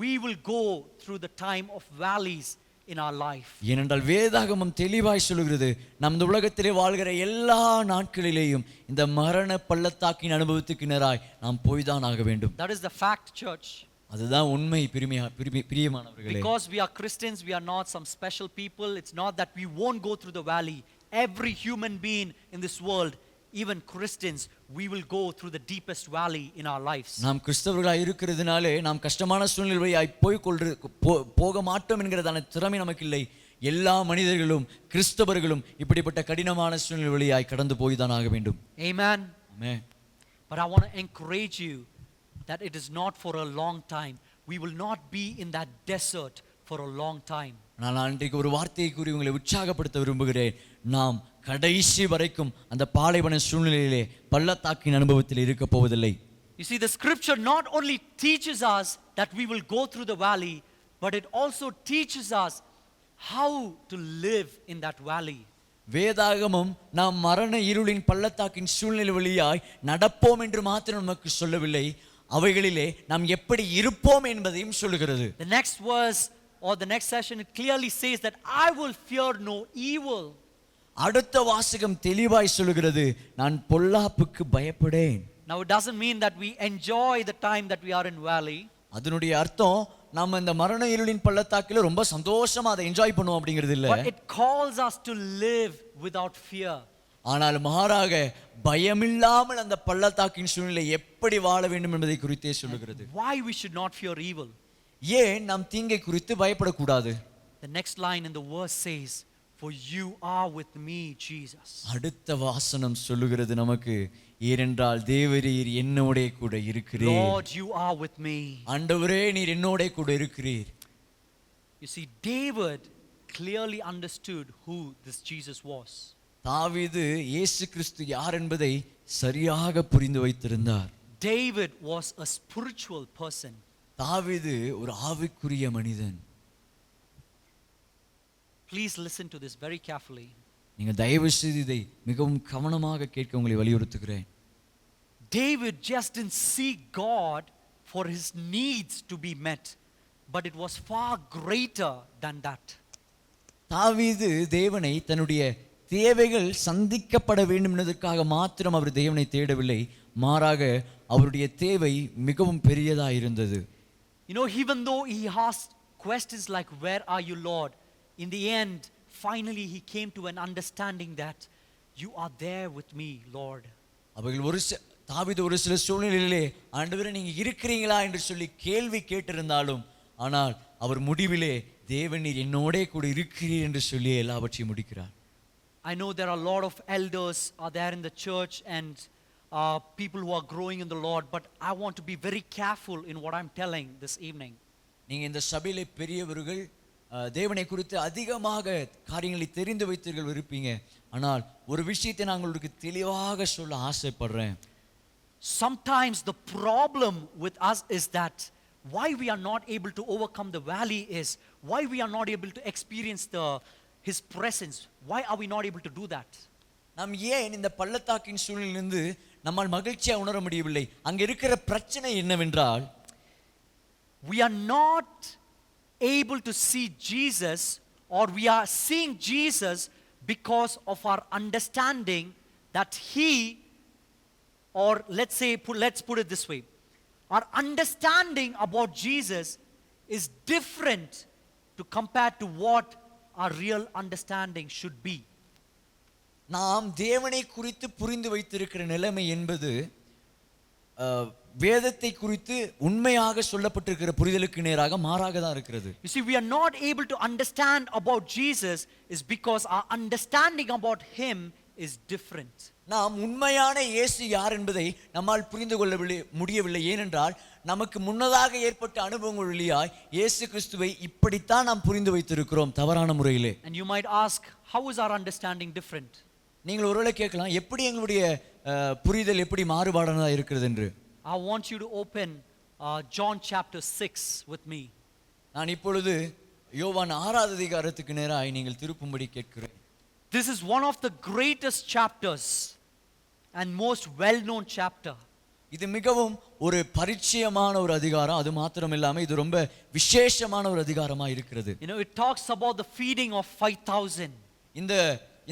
we will go through the time of valleys in our life. ஏனென்றால் வேதாகமம் தெளிவாய் சொல்கிறது, நம் இந்த உலகத்திலே வாழ்கிற எல்லா நாட்களிலேயும் இந்த மரண பள்ளத்தாக்கின் அனுபவத்துக்கு நேராய் நாம் போய்தான் ஆக வேண்டும். That is the fact, church. அதுதான் உண்மை. பிரியமானவர்களே, Because we are Christians, we are not some special people. It's not that we won't go through the valley. Every human being in this world, even Christians, we will go through the deepest valley in our lives. நாம் கிறிஸ்தவர்களாய் இருக்கிறதுனாலே நாம் கஷ்டமான சூழ்நிலையாய் போக மாட்டோம் என்கிறதான திறமை நமக்கு இல்லை. எல்லா மனிதர்களும் கிறிஸ்தவர்களும் இப்படிப்பட்ட கடினமான சூழ்நிலை வழியாய் கடந்து போய் தான் ஆக வேண்டும். Amen. Amen. But I want to encourage you that it is not for a long time. We will not be in that desert for a long time. நான் இன்றைக்கு ஒரு வார்த்தையை கூறி உங்களை உற்சாகப்படுத்த விரும்புகிறேன். நாம் கடைசி வரைக்கும் அந்த பாலைவன சூழ்நிலையிலே பள்ளத்தாக்கின் அனுபவத்தில் இருக்க போவதில்லை. You see, the scripture not only teaches us that we will go through the valley, but it also teaches us how to live in that valley. வேதாகமம் நாம் மரண இருளின் பள்ளத்தாக்கின் சூழ்நிலை வழியாய் நடப்போம் என்று மாத்திரம் நமக்கு சொல்லவில்லை, அவைகளிலே நாம் எப்படி இருப்போம் என்பதையும் சொல்லுகிறது. The next verse or the next session, it clearly says that I will fear no evil. அடுத்த வாசகம் தெளிவாய் சொல்லுகிறது, நான் பொல்லாப்புக்கு பயப்படேன். Now it doesn't mean that we enjoy the time that we are in valley. அதனுடைய அர்த்தம் நாம இந்த மரண இருளின் பள்ளத்தாக்கில ரொம்ப சந்தோஷமா அதை என்ஜாய் பண்ணுவோம் அப்படிங்கிறது இல்ல. But it calls us to live without fear. ஆனால் மாறாக பயமில்லாமல் அந்த பள்ளத்தாக்கின் சூழ்நிலை எப்படி வாழ வேண்டும் என்பதை குறித்தே சொல்லுகிறது. Why we should not fear evil? ஏன் நாம் தீங்கை குறித்து பயப்படக்கூடாது? The next line in the verse says, for you are with me, Jesus. அடுத்த வாசனம் சொல்லுகிறது நமக்கு, ஏனென்றால் தேவரீர் என்னோடே கூட இருக்கிறீர். Lord, you are with me. ஆண்டவரே நீர் என்னோடே கூட இருக்கிறீர். You see, David clearly understood who this Jesus was. தாவீது இயேசு கிறிஸ்து யார் என்பதை சரியாக புரிந்து வைத்திருந்தார். David was a spiritual person. தாவீது ஒரு ஆவிக்குரிய மனிதன். Please listen to this very carefully. நீங்கள் தயவு செய்து இதை மிகவும் கவனமாக கேட்க உங்களை வலியுறுத்துகிறேன். David just didn't seek God for his needs to be met, but it was far greater than that. தாவீது தேவனை தன்னுடைய தேவைகள் சந்திக்கப்பட வேண்டும் என்பதற்காக மாத்திரம் அவர் தேவனை தேடவில்லை, மாறாக அவருடைய தேவை மிகவும் பெரியதாக இருந்தது. You know, even though he asked questions like, where are you, Lord? In the end, finally he came to an understanding that you are there with me, Lord. அவர்கள் தாவீது ஒரு சில சூழ்நிலையிலே ஆண்டவரே நீங்க இருக்கிறீங்களா என்று சொல்லி கேள்வி கேட்டிருந்தாலும், ஆனால் அவர் முடிவிலே தேவன் நீர் என்னோடே கூட இருக்கிறீர் என்று சொல்லி எல்லாவற்றையும் முடிக்கிறார். I know there are a lot of elders are there in the church and people who are growing in the Lord, but I want to be very careful in what I'm telling this evening. நீங்க இந்த சபையிலே பெரியவர்கள் தேவனை குறித்து அதிகமாக காரியங்களை தெரிந்து வைத்தீர்கள் இருப்பீங்க, ஆனால் ஒரு விஷயத்தை நான் உங்களுக்கு தெளிவாக சொல்ல ஆசைப்படுறேன். Sometimes the problem with us is that why we are not able to overcome the valley is why we are not able to experience his presence. Why are we not able to do that? நாம் ஏன் இந்த பள்ளத்தாக்கின் சூழ்நிலையிலிருந்து நம்மால் மகிழ்ச்சியா உணர முடியவில்லை? அங்க இருக்கிற பிரச்சனை என்னவென்றால், we are not able to see Jesus, or we are seeing Jesus because of our understanding that he, or let's put it this way, our understanding about Jesus is different to compare to what our real understanding should be. நாம் தேவனை குறித்து புரிந்து வைத்திருக்கிற நிலைமை என்பது வேதத்தை குறித்து உண்மையாக சொல்லப்பட்டிருக்கிற புரிதலுக்கு நேராக மாறாக தான் இருக்கிறது. You see, we are not able to understand about Jesus is because our understanding about him is different. நாம் உண்மையான இயேசு யார் என்பதை நம்மால் புரிந்து கொள்ள முடியவில்லை. ஏனென்றால் நமக்கு முன்னதாக ஏற்பட்ட அனுபவங்கள் வழியாய் இயேசு கிறிஸ்துவை இப்படித்தான் நாம் புரிந்து வைத்திருக்கிறோம் தவறான முறையிலே. And you might ask, how is our understanding different? நீங்கள் ஒருவேளை கேட்கலாம், எப்படி எங்களுடைய புரிதல் எப்படி மாறுபாடானதா இருக்கிறது என்று. I want you to open John chapter 6 with me. நான் இப்பொழுது யோவான் 6வது அதிகாரத்துக்கு நேராக நீங்கள் திருப்பும்படி கேட்கிறேன். This is one of the greatest chapters and most well-known chapter. இது மிகவும் ஒரு பரிச்சயமான ஒரு அதிகாரம். அது மாத்திரம் இல்லாம இது ரொம்ப விசேஷமான ஒரு அதிகாரமா இருக்கிறது. You know, it talks about the feeding of 5,000.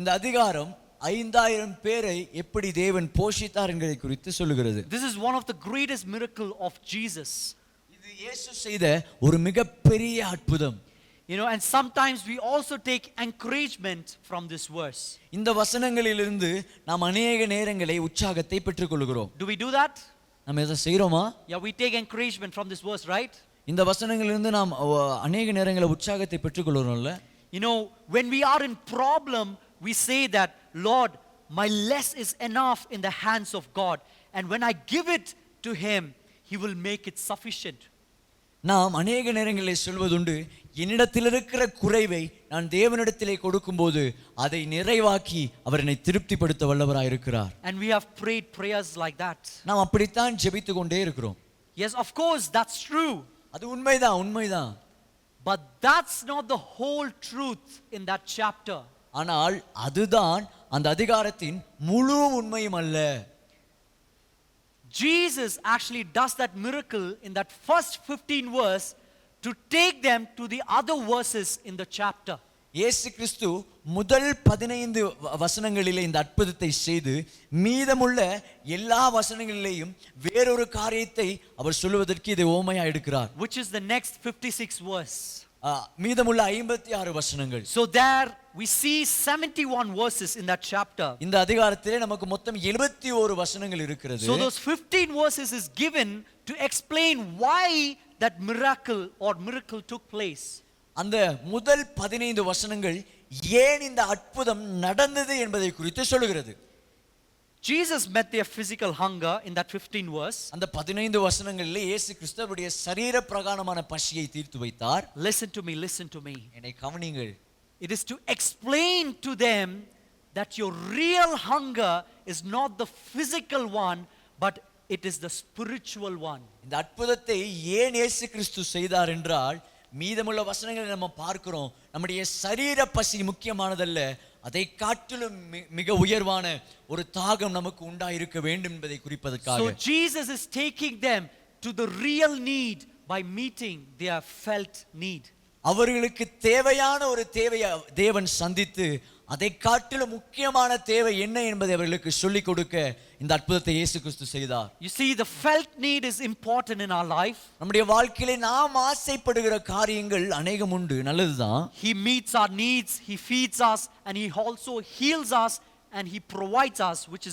இந்த அதிகாரம் 5000 பேரை எப்படி தேவன் போஷித்தார் என்பதை குறித்து சொல்லுகிறது. This is one of the greatest miracle of Jesus. இது இயேசு செய்த ஒரு மிகப்பெரிய அற்புதம். You know, and sometimes we also take encouragement from this verse. இந்த வசனங்களிலிருந்து நாம் अनेक நேரங்களை உற்சாகத்தை பெற்றுக்கொள்கிறோம். Do we do that? நாம் இதை செய்றோமா? Yeah, we take encouragement from this verse, right? இந்த வசனங்களிலிருந்து நாம் अनेक நேரங்களை உற்சாகத்தை பெற்றுக்கொள்கிறோம்ல. You know, when we are in problem, we say that, Lord, my less is enough in the hands of God, and when I give it to him, he will make it sufficient. நாம் अनेक நேரங்களில் சொல்வதுண்டு, என்னிடத்தில் இருக்கிற குறைவை நான் தேவனிடத்திலே கொடுக்கும்போது அதை நிறைவாக்கி அவர் என்னை திருப்திப்படுத்த வல்லவராய் இருக்கிறார். And we have prayed prayers like that. நாம் அப்படித்தான் ஜெபித்து கொண்டே இருக்கிறோம். Yes, of course, that's true. அது உண்மைதான். But that's not the whole truth in that chapter. ஆனால் அதுதான் அந்த அதிகாரத்தின் முழு உண்மையும் அல்ல. Jesus actually does that miracle in that first 15 verse to take them to the other verses in the chapter. இயேசு கிறிஸ்து முதல் 15 வசனங்களிலே இந்த அற்புதத்தை செய்து மீதமுள்ள எல்லா வசனங்களிலேயும் வேறொரு காரியத்தை அவர் சொல்வதற்கு இதை ஓமையா எடுக்கிறார். Which is the next 56 verse. மீதமுள்ள 56 வசனங்கள். So there we see 71 verses in that chapter. இந்த அதிகாரத்திலே நமக்கு மொத்தம் 71 வசனங்கள் இருக்கிறது. So those 15 verses is given to explain why that miracle took place. அந்த முதல் 15 வசனங்கள் ஏன் இந்த அற்புதம் நடந்தது என்பதை குறித்து சொல்கிறது. Jesus met their physical hunger in that 15 verse. அந்த 15 வசனங்களிலே இயேசு கிறிஸ்துவுடைய சரீர பிரகாரமான பசியை தீர்த்து வைத்தார். Listen to me. என்னை கவனியுங்கள். It is to explain to them that your real hunger is not the physical one, but it is the spiritual one. இந்த அற்புதத்தை ஏன் இயேசு கிறிஸ்து செய்தார் என்றால், மீதமுள்ள வசனங்களை நம்ம பார்க்கிறோம், நம்முடைய சரீர பசி முக்கியமானதல்ல, அதை காட்டிலும் மிக உயர்வான ஒரு தாகம் நமக்கு உண்டாயிருக்க வேண்டும் என்பதை குறிப்பதற்காக. So Jesus is taking them to the real need by meeting their felt need. அவர்களுக்கு தேவையான ஒரு தேவையை தேவன் சந்தித்து அதை காட்டிலும் முக்கியமான தேவை என்ன என்பதை அவர்களுக்கு சொல்லிக் கொடுக்க இந்த அற்புதத்தை இயேசு கிறிஸ்து செய்தார். You see, the felt need is important in our life. நம்முடைய வாழ்க்கையிலே நாம் ஆசைப்படுகிற காரியங்கள் அநேகம் உண்டு, நல்லதுதான். He meets our needs, he feeds us, and he also heals us, and he provides us, which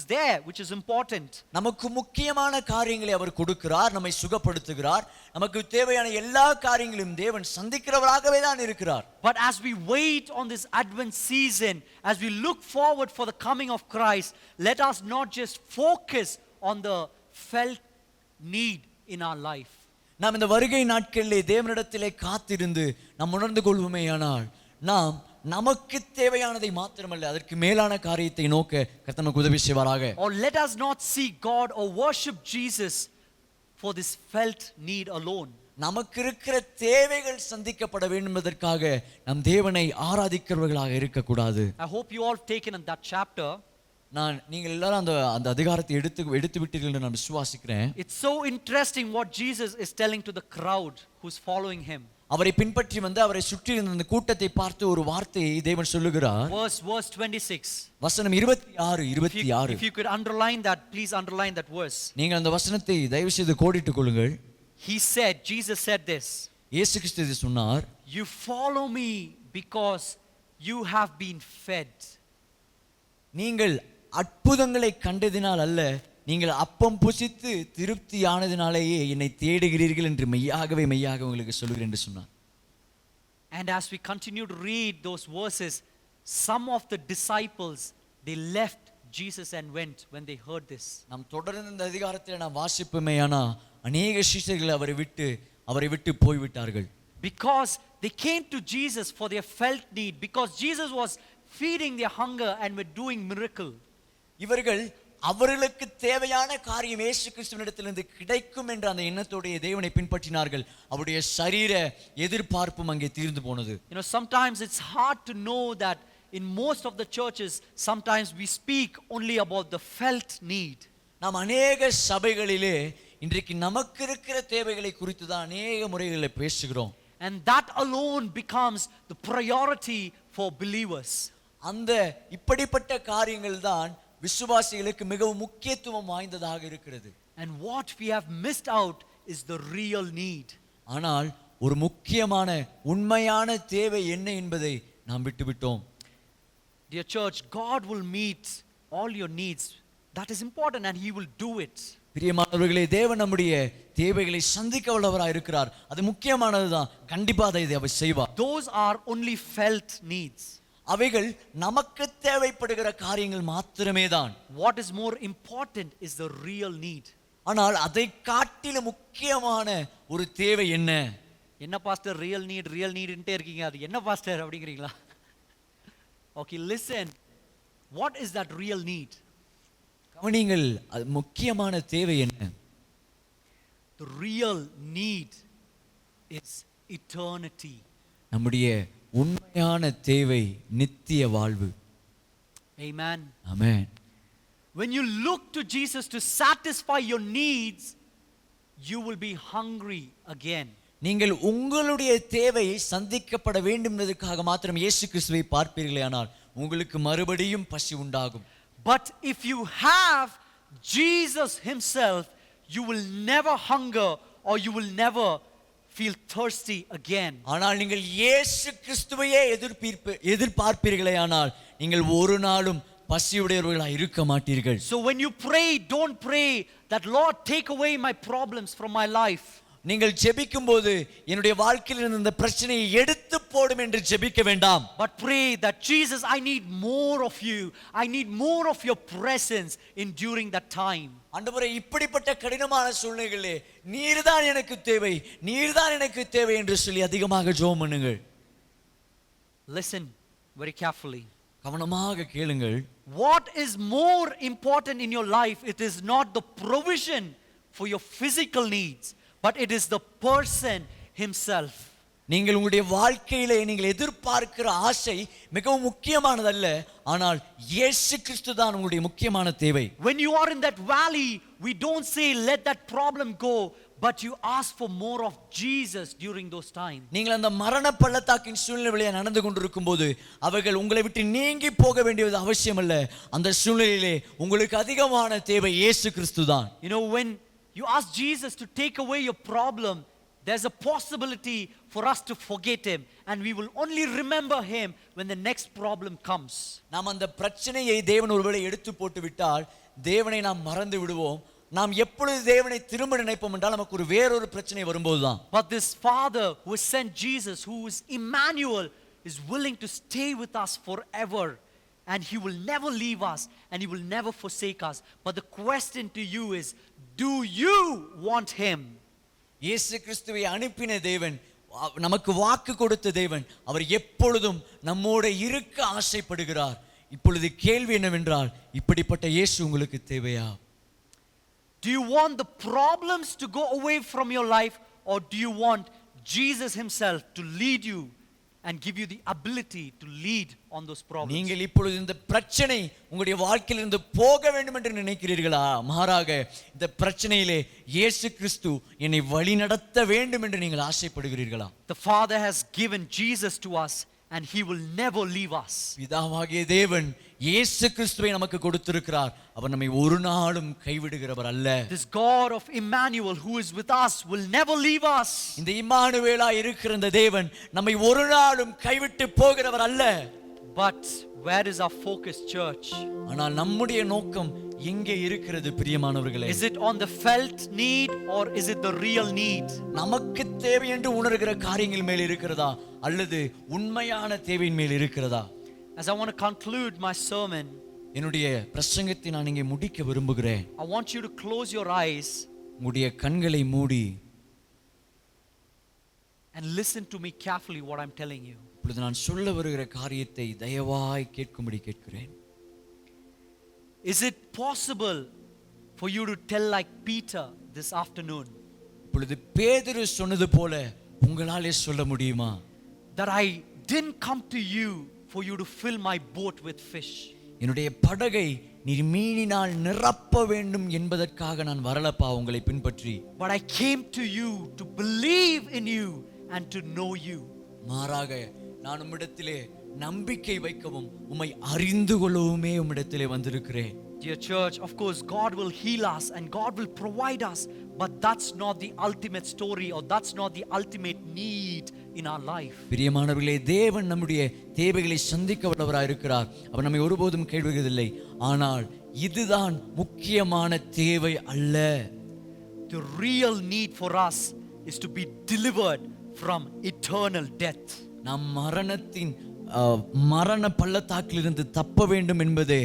is important. நமக்கு முக்கியமான காரியங்களை அவர் கொடுக்கிறார், நம்மை சுகப்படுத்துகிறார், நமக்கு தேவையான எல்லா காரியங்களையும் தேவன் சந்திக்கிறவராகவே தான் இருக்கிறார். But as we wait on this Advent season, as we look forward for the coming of Christ, let us not just focus on the felt need in our life. நாம் இந்த வருகை நாட்களிலே தேவனிடத்திலே காத்திருந்து நாம் உணர்ந்து கொள்வோமேயானால், நாம் நமக்கு தேவையானதை மாத்திரமல்ல அதற்கு மேலான காரியத்தை நோக்க கர்த்தர் நமக்கு உதவி செய்வாராக. Or let us not seek God or worship Jesus for this felt need alone. நமக்கு இருக்கிற தேவைகள் சந்திக்கப்பட வேண்டும் என்பதற்காக நம் தேவனை ஆராதிக்கிறவர்களாக இருக்கக்கூடாது. I hope you all taken in that chapter. நீங்கள் எல்லாரும் அந்த அந்த அதிகாரத்தை எடுத்து விட்டீர்கள் என்று நான் விசுவாசிக்கிறேன். It's so interesting what Jesus is telling to the crowd who's following him. அவரை பின்பற்றி வந்து அவரை சுற்றி இருந்த அந்த கூட்டத்தை பார்த்து ஒரு வார்த்தையை தேவன் சொல்லுகிறார். Verse 26. வசனம் 26. If you could underline that, please underline that verse. நீங்கள் அந்த வசனத்தை தயவு செய்து கோடிட்டுக் கொள்ளுங்கள். Jesus said this. இயேசு கிறிஸ்து இது சொன்னார். You follow me because you have been fed. நீங்கள் அற்புதங்களை கண்டதினால் அல்ல, நீங்கள் அப்பம் புசித்து திருப்தியானதினாலேயே என்னை தேடுகிறீர்கள் என்று மெய்யாகவே உங்களுக்கு சொல்கிறேன் என்று சொன்னார். And as we continue to read those verses, some of the disciples, they left Jesus and went when they heard this. நாம் தொடர்ந்து இந்த அதிகாரத்தில் நாம் வாசிப்போமேயானா அநேக சீஷர்கள் அவரை விட்டு போய்விட்டார்கள். Because they came to Jesus for their felt need, because Jesus was feeding their hunger and were doing miracle. இவர்கள் அவர்களுக்கு தேவையான காரியம் இயேசு கிறிஸ்துவினிடத்திலிருந்து கிடைக்கும் என்ற அந்த எண்ணத்தோடைய தேவனை பின்பற்றினார்கள். அவருடைய சரீர எதிர்பார்ப்பும் அங்கே தீர்ந்து போனது. Sometimes it's hard to know that in most of the churches sometimes we speak only about the felt need. நாம் அநேக சபைகளிலே இன்றைக்கு நமக்கு இருக்கிற தேவைகளை குறித்து தான் அநேக முறைகளில் பேசுகிறோம். And that alone becomes the priority for believers. அந்த இப்படிப்பட்ட காரியங்கள் தான் விசுவாசிகளுக்கு மிகவும் முக்கியத்துவம் வாய்ந்ததாக இருக்கிறது. And what we have missed out is the real need. ஆனால் ஒரு முக்கியமான உண்மையான தேவை என்ன என்பதை நாம் விட்டுவிட்டோம். Dear church, God will meet all your needs. That is important and he will do it. பிரியமானவர்களே, தேவன் நம்முடைய தேவைகளை சந்திக்க வல்லவராய் இருக்கிறார். அது முக்கியமானதுதான். கண்டிப்பாக இதை அவர் செய்வார். Those are only felt needs. அவைகள் நமக்கு தேவைப்படுகிற காரியங்கள் மாத்திரமே தான். What is more important is the real need. ஆனால் அதை காட்டிலும் முக்கியமான ஒரு தேவை என்ன பாஸ்டர் ரியல் நீட் ன்ட்டே இருக்கீங்க, அது என்ன pastor அப்படிங்கறீங்களா? Okay, listen. What is that real need? கவனிங்கள், அது முக்கியமான தேவை என்ன? The real need is eternity. நம்முடைய உண்மையான தேவை நித்திய வாழ்வு. Amen. Amen. When you look to Jesus to satisfy your needs, you will be hungry again. நீங்கள் உங்களுடைய தேவையை சந்திக்கப்பட வேண்டும் என்பதற்காக மாத்திரம் இயேசு கிறிஸ்துவை பார்ப்பீர்களேயானால் உங்களுக்கு மறுபடியும் பசி உண்டாகும். But if you have Jesus himself, you will never hunger or you will never feel thirsty again. ஆனால் நீங்கள் இயேசு கிறிஸ்துவையே எதிர்பார்ப்பீர்களேயானால் நீங்கள் ஒரு நாளும் பசியுடையவர்களாய் இருக்க மாட்டீர்கள். So when you pray, don't pray that Lord take away my problems from my life. நீங்கள் ஜெபிக்கும்போது என்னுடைய வாழ்க்கையில் இருந்த இந்த பிரச்சனையை எடுத்து போடும் என்று ஜெபிக்க வேண்டாம். But pray that Jesus, I need more of you. I need more of your presence in during that time. ஆண்டவரே, இப்படிப்பட்ட கடினமான சூழ்நிலைகளிலே நீர்தான் எனக்கு தேவை என்று சொல்லி அதிகமாக ஜெபம் பண்ணுங்கள். Listen very carefully. கவனமாக கேளுங்கள். What is more important in your life? It is not the provision for your physical needs, but it is the person himself. நீங்கள் உங்களுடைய வாழ்க்கையிலே நீங்கள் எதிர்பார்க்கிற ஆசை மிகவும் முக்கியமானதல்ல, ஆனால் இயேசு கிறிஸ்து தான் உங்களுடைய முக்கியமான தேவை. When you are in that valley, we don't say let that problem go, but you ask for more of Jesus during those times. நீங்கள் அந்த மரண பள்ளத்தாக்கின் சூழ்நிலையிலே நடந்து கொண்டிருக்கும் போது அவர்கள் உங்களை விட்டு நீங்கி போக வேண்டியது அவசியமல்ல. அந்த சூழ்நிலையிலே உங்களுக்கு அதிகமான தேவை இயேசு கிறிஸ்து தான். When you ask Jesus to take away your problem, there's a possibility for us to forget him and we will only remember him when the next problem comes. நாம் அந்த பிரச்சனையை தேவன் ஒருவேளை எடுத்து போட்டு விட்டால் தேவனை நாம் மறந்து விடுவோம். நாம் எப்பொழுது தேவனை திரும்ப நினைப்போம் என்றால் நமக்கு ஒரு வேறொரு பிரச்சனை வரும்போதுதான். But this Father who has sent Jesus, who is Emmanuel, is willing to stay with us forever. And he will never leave us and he will never forsake us. But the question to you is, do you want him? இயேசு கிறிஸ்துவை அனுப்பின தேவன், நமக்கு வாக்கு கொடுத்த தேவன், அவர் எப்பொழுதும் நம்மோடு இருக்க ஆசைப்படுகிறார். இப்பொழுது கேள்வி என்னவென்றால், இப்படிப்பட்ட இயேசு உங்களுக்கு தேவையா? Do you want the problems to go away from your life, or do you want Jesus himself to lead you and give you the ability to lead on those problems. நீங்கள் இப்பொழுது இந்த பிரச்சனை உங்களுடைய வாழ்க்கையிலிருந்து போக வேண்டும் என்று நினைக்கிறீர்களா? மாறாக இந்த பிரச்சனையிலே இயேசு கிறிஸ்து என்னை வழிநடத்த வேண்டும் என்று நீங்கள் ஆசைப்படுகிறீர்களா? The Father has given Jesus to us and he will never leave us. பிதாவாகிய தேவன் இயேசு கிறிஸ்துவை நமக்கு கொடுத்திருக்கிறார். அவர் நம்மை ஒரு நாளும் கைவிடுகிறவர் அல்ல. This God of Emmanuel who is with us will never leave us. இந்த இம்மானுவேலா இருக்கிற இந்த தேவன் நம்மை ஒரு நாளும் கைவிட்டு போகிறவர் அல்ல. But where is our focus, church? ஆனால் நம்முடைய நோக்கம் எங்கே இருக்கிறது பிரியமானவர்களே? Is it on the felt need or is it the real need? நமக்கு தேவை என்று உணர்கிற காரியங்கள் மேல் இருக்கிறதா அல்லது உண்மையான தேவையின் மேல் இருக்கிறதா? As I want to conclude my sermon, என்னுடைய பிரசங்கத்தை நான் இங்கே முடிக்க விரும்புகிறேன். I want you to close your eyes உங்களுடைய கண்களை மூடி and listen to me carefully what I'm telling you. இப்பொழுது நான் சொல்ல வருகிற காரியத்தை தயவாய் கேட்கும்படி கேட்கிறேன். Is it possible for you to tell like Peter this afternoon இப்பொழுது பேதுரு சொன்னது போல உங்களாலே சொல்ல முடியுமா? that I didn't come to you for you to fill my boat with fish? என்னுடைய படகை நீர் மீனினால் நிரப்ப வேண்டும் என்பதற்காக நான் வரலப்பா உங்களை பின்பற்றி. But I came to you to believe in you and to know you. மாறாக நான் உம்மிடத்திலே நம்பிக்கை வைக்கவும் உம்மை அறிந்து கொள்ளவுமே உம்மிடத்திலே வந்திருக்கிறேன். Dear church, of course God will heal us and God will provide us, but that's not the ultimate story or that's not the ultimate need in our life. பிரியமானவர்களே, தேவன் நம்முடைய தேவைகளை சந்திக்க வல்லவராய் இருக்கிறார். அவர் நம்மை ஒருபோதும் கைவிடுவதில்லை. ஆனால் இதுதான் முக்கியமான தேவை அல்ல. The real need for us is to be delivered from eternal death. நாம் மரண பள்ளத்தாக்கிலிருந்து தப்ப வேண்டும் என்பதே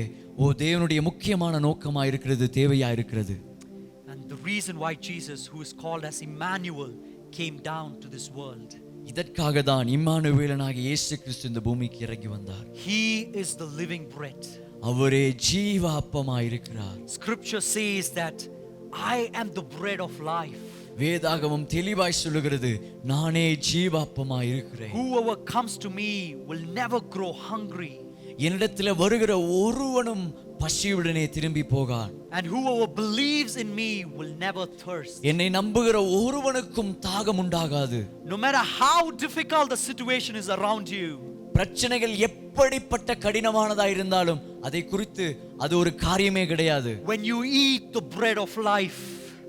தேவனுடைய முக்கியமான நோக்கமாக இருக்கிறது, தேவையாக இருக்கிறது. And the reason why Jesus, who is called as Emmanuel, came down to this world. இதற்காக தான் இம்மானுவேலனாகிய இயேசு கிறிஸ்து இந்த பூமிக்கு இறங்கி வந்தார். He is the living bread. அவரே ஜீவ அப்பமாய் இருக்கிறார். Scripture says that I am the bread of life. வேதாகமம் தெளிவாய் சொல்லுகிறது, நானே ஜீவாப்பமாய் இருக்கிறேன். Whoever comes to me will never grow hungry. என்னிடத்தில் வருகிற ஒருவனும் பசியுடனே திரும்பி போகான். And whoever believes in me will never thirst. என்னை நம்புகிற ஒருவனுக்கும் தாகம் உண்டாகாது. No matter how difficult the situation is around you, பிரச்சனைகள் எப்படிப்பட்ட கடினமானதா இருந்தாலும் அதை குறித்து அது ஒரு காரியமே கிடையாது. when you eat the bread of life,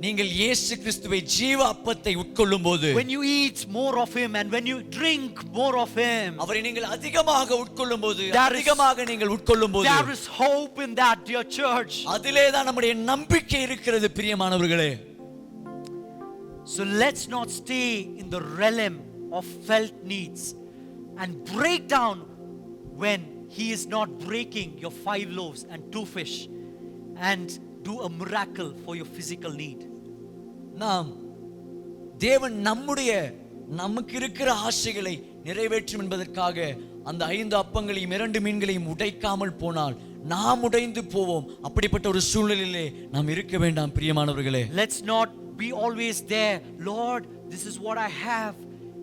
நீங்கள் இயேசு கிறிஸ்துவை ஜீவ அப்பத்தை உட்கொள்ளும் போது, when you eat more of him and when you drink more of him, அவரை நீங்கள் அதிகமாக உட்கொள்ளும் போது, அதிகமாக நீங்கள் உட்கொள்ளும் போது, there is hope in that, dear church. அதிலே தான் நம்முடைய நம்பிக்கை இருக்கிறது பிரியமானவர்களே. So let's not stay in the realm of felt needs and break down when he is not breaking your 5 loaves and 2 fish and do a miracle for your physical need. நாம் தேவன் நமக்கு இருக்கிற ஆசைகளை நிறைவேற்றும் என்பதற்காக அந்த 5 அப்பங்களையும் 2 மீன்களையும் உடைக்காமல் போனால் நாம் உடைந்து போவோம். அப்படிப்பட்ட ஒரு சூழ்நிலையிலே நாம் இருக்க வேண்டாம் பிரியமானவர்களே. Let's not be always there, Lord, this is what I have,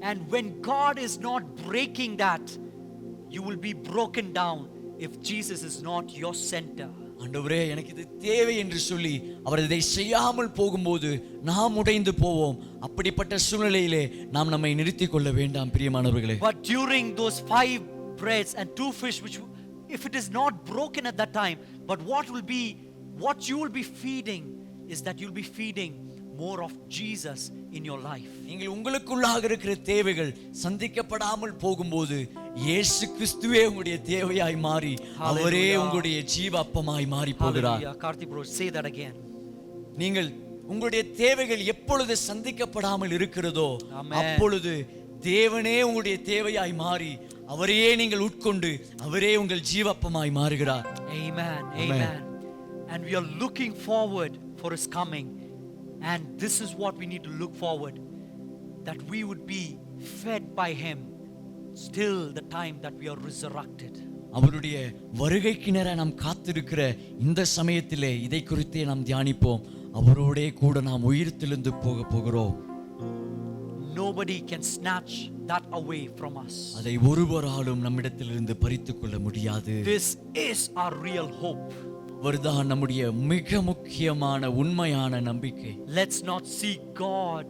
and when God is not breaking that, you will be broken down if Jesus is not your center. ஆண்டவரே, எனக்கு இது தேவை என்று சொல்லி அவர் இதை செய்யாமல் போகும்போது நாம் உடைந்து போவோம். அப்படிப்பட்ட சூழ்நிலையிலே நாம் நம்மை நிறுத்திக் கொள்ள வேண்டாம் பிரியமானவர்களே. But during those 5 breads and 2 fish, which if it is not broken at that time, but what you will be feeding is that you'll be feeding more of Jesus in your life. நீங்கள் உங்களுக்குள்ளாக இருக்கிற தேவைகள் சந்திக்கப்படாமல் போகும்போது இயேசு கிறிஸ்துவே உங்களுடைய தேவையாய் மாறி அவரே உங்களுடைய ஜீவ அப்பமாய் மாறி போகிறார். Karthi bro, say that again. நீங்கள் உங்களுடைய தேவைகள் எப்பொழுது சந்திக்கப்படாமல் இருக்கிறதோ அப்பொழுது தேவனே உங்களுடைய தேவையாய் மாறி அவரையே நீங்கள் உட்கொண்டு அவரே உங்கள் ஜீவப்பமாய் மாறுகிறார். Amen. Amen. And we are looking forward for his coming. And this is what we need to look forward, that we would be fed by him till the time that we are resurrected. அவருடைய வருகைக்கு நேர நாம் காத்திருக்கிற இந்த சமயத்திலே இதை குறித்தே நாம் தியானிப்போம். அவரோடே கூட நாம் உயிர்த்தெழுந்து போகிறோம். nobody can snatch that away from us. அதை ஒருவராலும் நம்மிடத்திலிருந்து பறித்துக் கொள்ள முடியாது. This is our real hope. அவர்தான் நம்முடைய மிக முக்கியமான உண்மையான நம்பிக்கை. Let's not seek God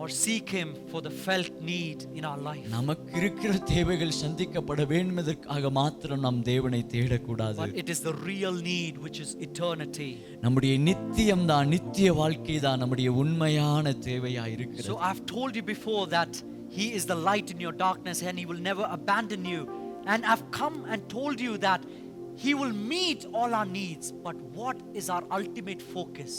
or seek him for the felt need in our life. நமக்கு இருக்கிற தேவைகள் சந்திக்கப்பட வேண்டுமெதற்காக மாத்திரம் நாம் தேவனை தேடக்கூடாது. But it is the real need, which is eternity. நம்முடைய நித்தியம் தான், நித்திய வாழ்க்கை தான் நம்முடைய உண்மையான தேவையா இருக்கிறது. So I've told you before that he is the light in your darkness and he will never abandon you. And I've come and told you that he will meet all our needs. But what is our ultimate focus?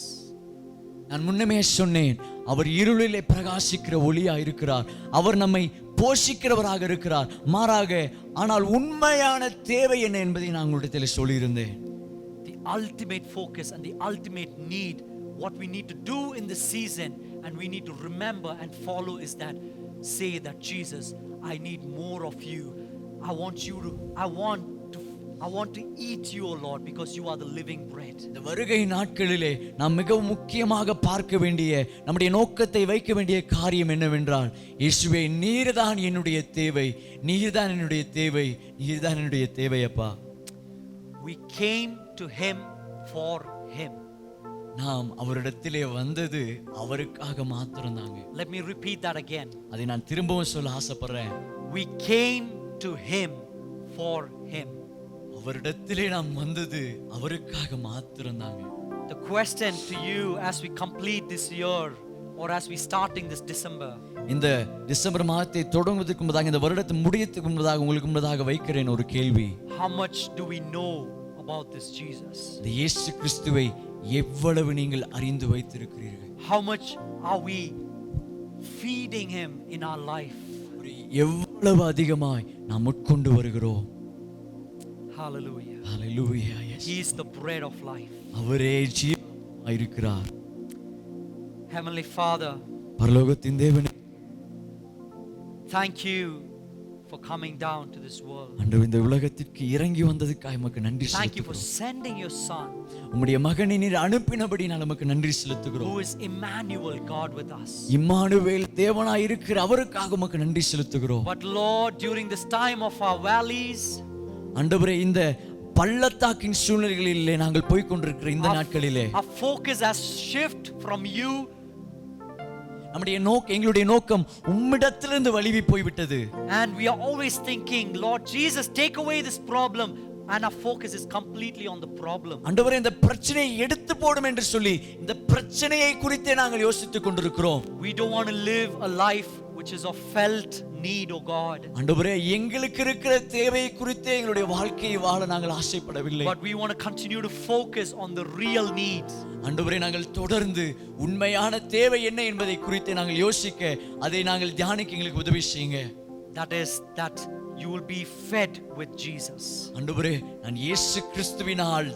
நான் முன்னமே சொன்னேன், அவர் இருளிலே பிரகாசிக்கிற ஒளியா இருக்கிறார். அவர் நம்மை போஷிக்கிறவராக இருக்கிறார். மாறாக ஆனால் உண்மையான தேவை என்ன என்பதை நான் உங்களிடத்தில் சொல்லியிருந்தேன். The ultimate focus and the ultimate need, what we need to do in this season and we need to remember and follow is that say that Jesus, I need more of you. I want to eat you, O Lord, because you are the living bread. இந்த வருகை நாட்களிலே நாம் மிகவும் முக்கியமாக பார்க்க வேண்டிய, நம்முடைய நோக்கத்தை வைக்க வேண்டிய காரியம் என்னவென்றால், இயேசுவே நீர்தான் என்னுடைய தேவை, நீர்தான் என்னுடைய தேவை, நீர்தான் என்னுடைய தேவை அப்பா. We came to him for him. நாம் அவரிடத்திலே வந்தது அவருக்காக மாத்திரம் தாங்க. Let me repeat that again. அதை நான் திரும்பவும் சொல்ல ஆசைப்படுறேன். We came to him for him. அவரிடத்திலே நாம் வந்தது அவருக்காக மாத்திரம் தாங்க. The question to you as we complete this year or as we starting this December, இந்த டிசம்பர் மாதத்தை தொடங்குவதற்கு முன்னதாக, இந்த வருடத்தை முடியத்துக்கு முன்னதாக உங்களுக்கு முன்னதாக வைக்கிறேன் ஒரு கேள்வி. how much do we know about this Jesus? இந்த இயேசு கிறிஸ்துவை எவ்வளவு நீங்கள் அறிந்து வைத்திருக்கிறீர்கள்? How much are we feeding him in our life? எவ்வளவு அதிகமாய் நாம் உட்கொண்டு வருகிறோம்? Hallelujah. Hallelujah. Yes. He is the bread of life. அவரே ஜீவனாய் இருக்கிறார். Heavenly Father, பரலோகத்தின் தேவனே, thank you for coming down to this world. ஆண்டவர் இந்த உலகத்திற்கு இறங்கி வந்ததுக்காக உமக்கு நன்றி Thank you for செலுத்துகிறோம். sending your son, உம்முடைய மகனை நீர் அனுப்பினபடி நான் உமக்கு நன்றி செலுத்துகிறோம். who is Emmanuel, God with us. Emmanuel தேவனாய் இருக்கிற அவருக்காக உமக்கு நன்றி செலுத்துகிறோம். But Lord, during this time of our valleys, ஆண்டவரே, இந்த பள்ளத்தாக்கின் சூழ்நிலைகளிலே நாங்கள் போய் கொண்டிருக்கிற இந்த நாட்களிலே our focus has shift from you, எங்களுடைய நோக்கம் உம்மிடத்திலிருந்து வலிவி போய்விட்டது. and we are always thinking, Lord Jesus, take away this problem, and our focus is completely on the problem. ஆண்டவரே, இந்த பிரச்சனையை எடுத்து போடும் என்று சொல்லி இந்த பிரச்சனையை குறித்தே நாங்கள் யோசித்துக் கொண்டிருக்கிறோம். We don't want to live a life which is of felt need, oh God. ஆண்டவரே, எங்களுக்கு இருக்கிற தேவையை குறித்தே எங்களுடைய வாழ்க்கையை வாழ நாங்கள் ஆசைப்படவில்லை. But we want to continue to focus on the real needs. ஆண்டவரே, நாங்கள் தொடர்ந்து உண்மையான தேவை என்ன என்பதை குறித்து நாங்கள் யோசிக்க, அதை நாங்கள் தியானிக்க எங்களுக்கு உதவி செய்யுங்க. That is that you will be fed with Jesus. ஆண்டவரே, நான் இயேசு கிறிஸ்துவினால்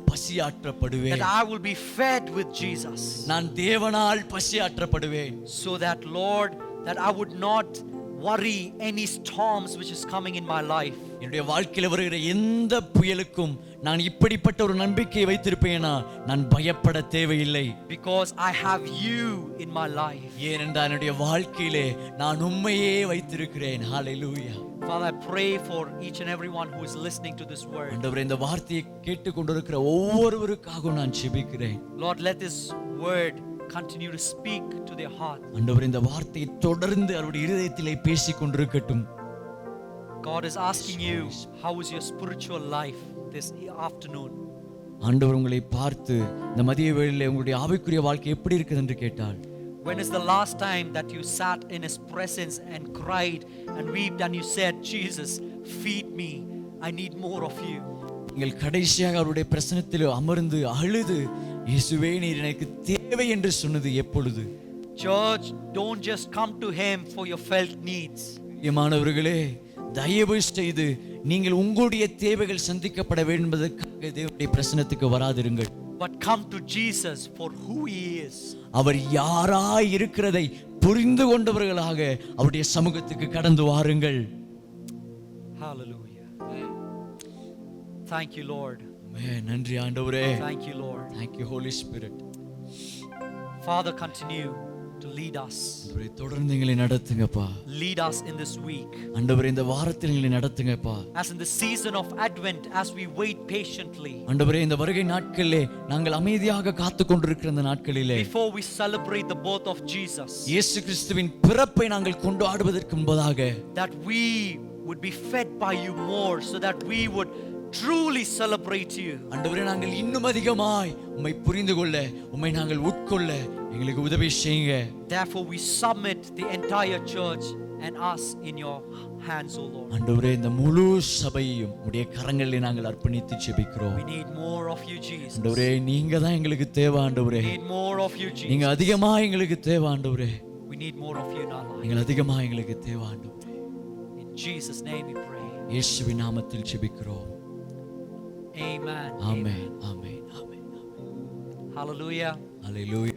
பசியாற்றப்படுவேன். That I will be fed with Jesus. நான் தேவனால் பசியாற்றப்படுவேன். So that Lord, that I would not worry any storms which is coming in my life. என்னுடைய வாழ்க்கையில வருகிற எந்த புயலுக்கும் நான் இப்படிப்பட்ட ஒரு நம்பிக்கையை வைத்திருப்பேனா, நான் பயப்பட தேவையில்லை. Because I have you in my life. ஏனென்றால் என்னுடைய வாழ்க்கையிலே நான் உம்மையே வைத்திருக்கிறேன். ஹalleluya. Father, I pray for each and everyone who is listening to this word. ஆண்டவரே, இந்த வார்த்தையை கேட்டுக்கொண்டிருக்கிற ஒவ்வொருவருக்காகவும் நான் ஜெபிக்கிறேன். Lord, let this word continue to speak to their heart. ஆண்டவரே, இந்த வார்த்தையை தொடர்ந்து அவருடைய இதயத்திலே பேசிக் கொண்டிருக்கட்டும். God is asking you, how is your spiritual life this afternoon? ஆண்டவர் உங்களை பார்த்து இந்த மதிய வேளையிலே உங்களுடைய ஆவிக்குரிய வாழ்க்கை எப்படி இருக்குது என்று கேட்டால், when is the last time that you sat in his presence and cried and wept and you said, Jesus, feed me, I need more of you? நீங்கள் கடைசியாக அவருடைய பிரசன்னத்தில் அமர்ந்து அழுது, இயேசுவே நீர் எனக்கு தேவை என்று சொன்னது எப்பொழுது? Church, don't just come to him for your felt needs. பிரியமானவர்களே, தயவு செய்து நீங்கள் உங்களுடைய தேவைகள் சந்திக்கப்பட வேண்டும் என்பதற்காக தேவனுடைய பிரசன்னத்துக்கு வராதிருங்கள். But come to Jesus for who he is. அவர் யாராய் இருக்கிறதை புரிந்து கொண்டவர்களாக அவருடைய சமூகத்துக்கு கடந்து வாருங்கள். Hallelujah. Thank you, Lord. நன்றி ஆண்டவரே. Thank you, Lord. Thank you, Holy Spirit. Father, continue to lead us. ஆண்டவரே தொடர்ந்து எங்களை நடத்துங்கப்பா. Lead us in this week. ஆண்டவரே இந்த வாரத்தில் எங்களை நடத்துங்கப்பா. As in the season of Advent, as we wait patiently. ஆண்டவரே இந்த வருகை நாட்களிலே நாங்கள் அமைதியாக காத்துக் கொண்டிருக்கிற இந்த நாட்களிலே Before we celebrate the birth of Jesus. இயேசு கிறிஸ்துவின் பிறப்பை நாங்கள் கொண்டாடுவதற்கு முன்பதாக That we would be fed by you more, so that we would truly celebrate you. ஆண்டவரே நாங்கள் இன்னும் அதிகமாய் உம்மை புரிந்து கொள்ள, உம்மை நாங்கள் உட்கொள்ள எங்களுக்கு உதவி செய்யுங்க. Therefore we submit the entire church and us in your hands, O Lord. ஆண்டவரே இந்த முழு சபையையும் உம்முடைய கரங்களிலே நாங்கள் அர்ப்பணித்து ஜெபிக்கிறோம். We need more of you, Jesus. ஆண்டவரே நீங்க தான் எங்களுக்கு தேவை ஆண்டவரே. We need more of you, Jesus. நீங்க அதிகமா எங்களுக்கு தேவை ஆண்டவரே. We need more of you in our life. நீங்கள் அதிகமா எங்களுக்கு தேவை ஆண்டவரே. In Jesus' name we pray. இயேசுவின் நாமத்தில் ஜெபிக்கிறோம். Amen. ஆமென் ஆமென் ஆமென். Hallelujah. அல்லேலூயா.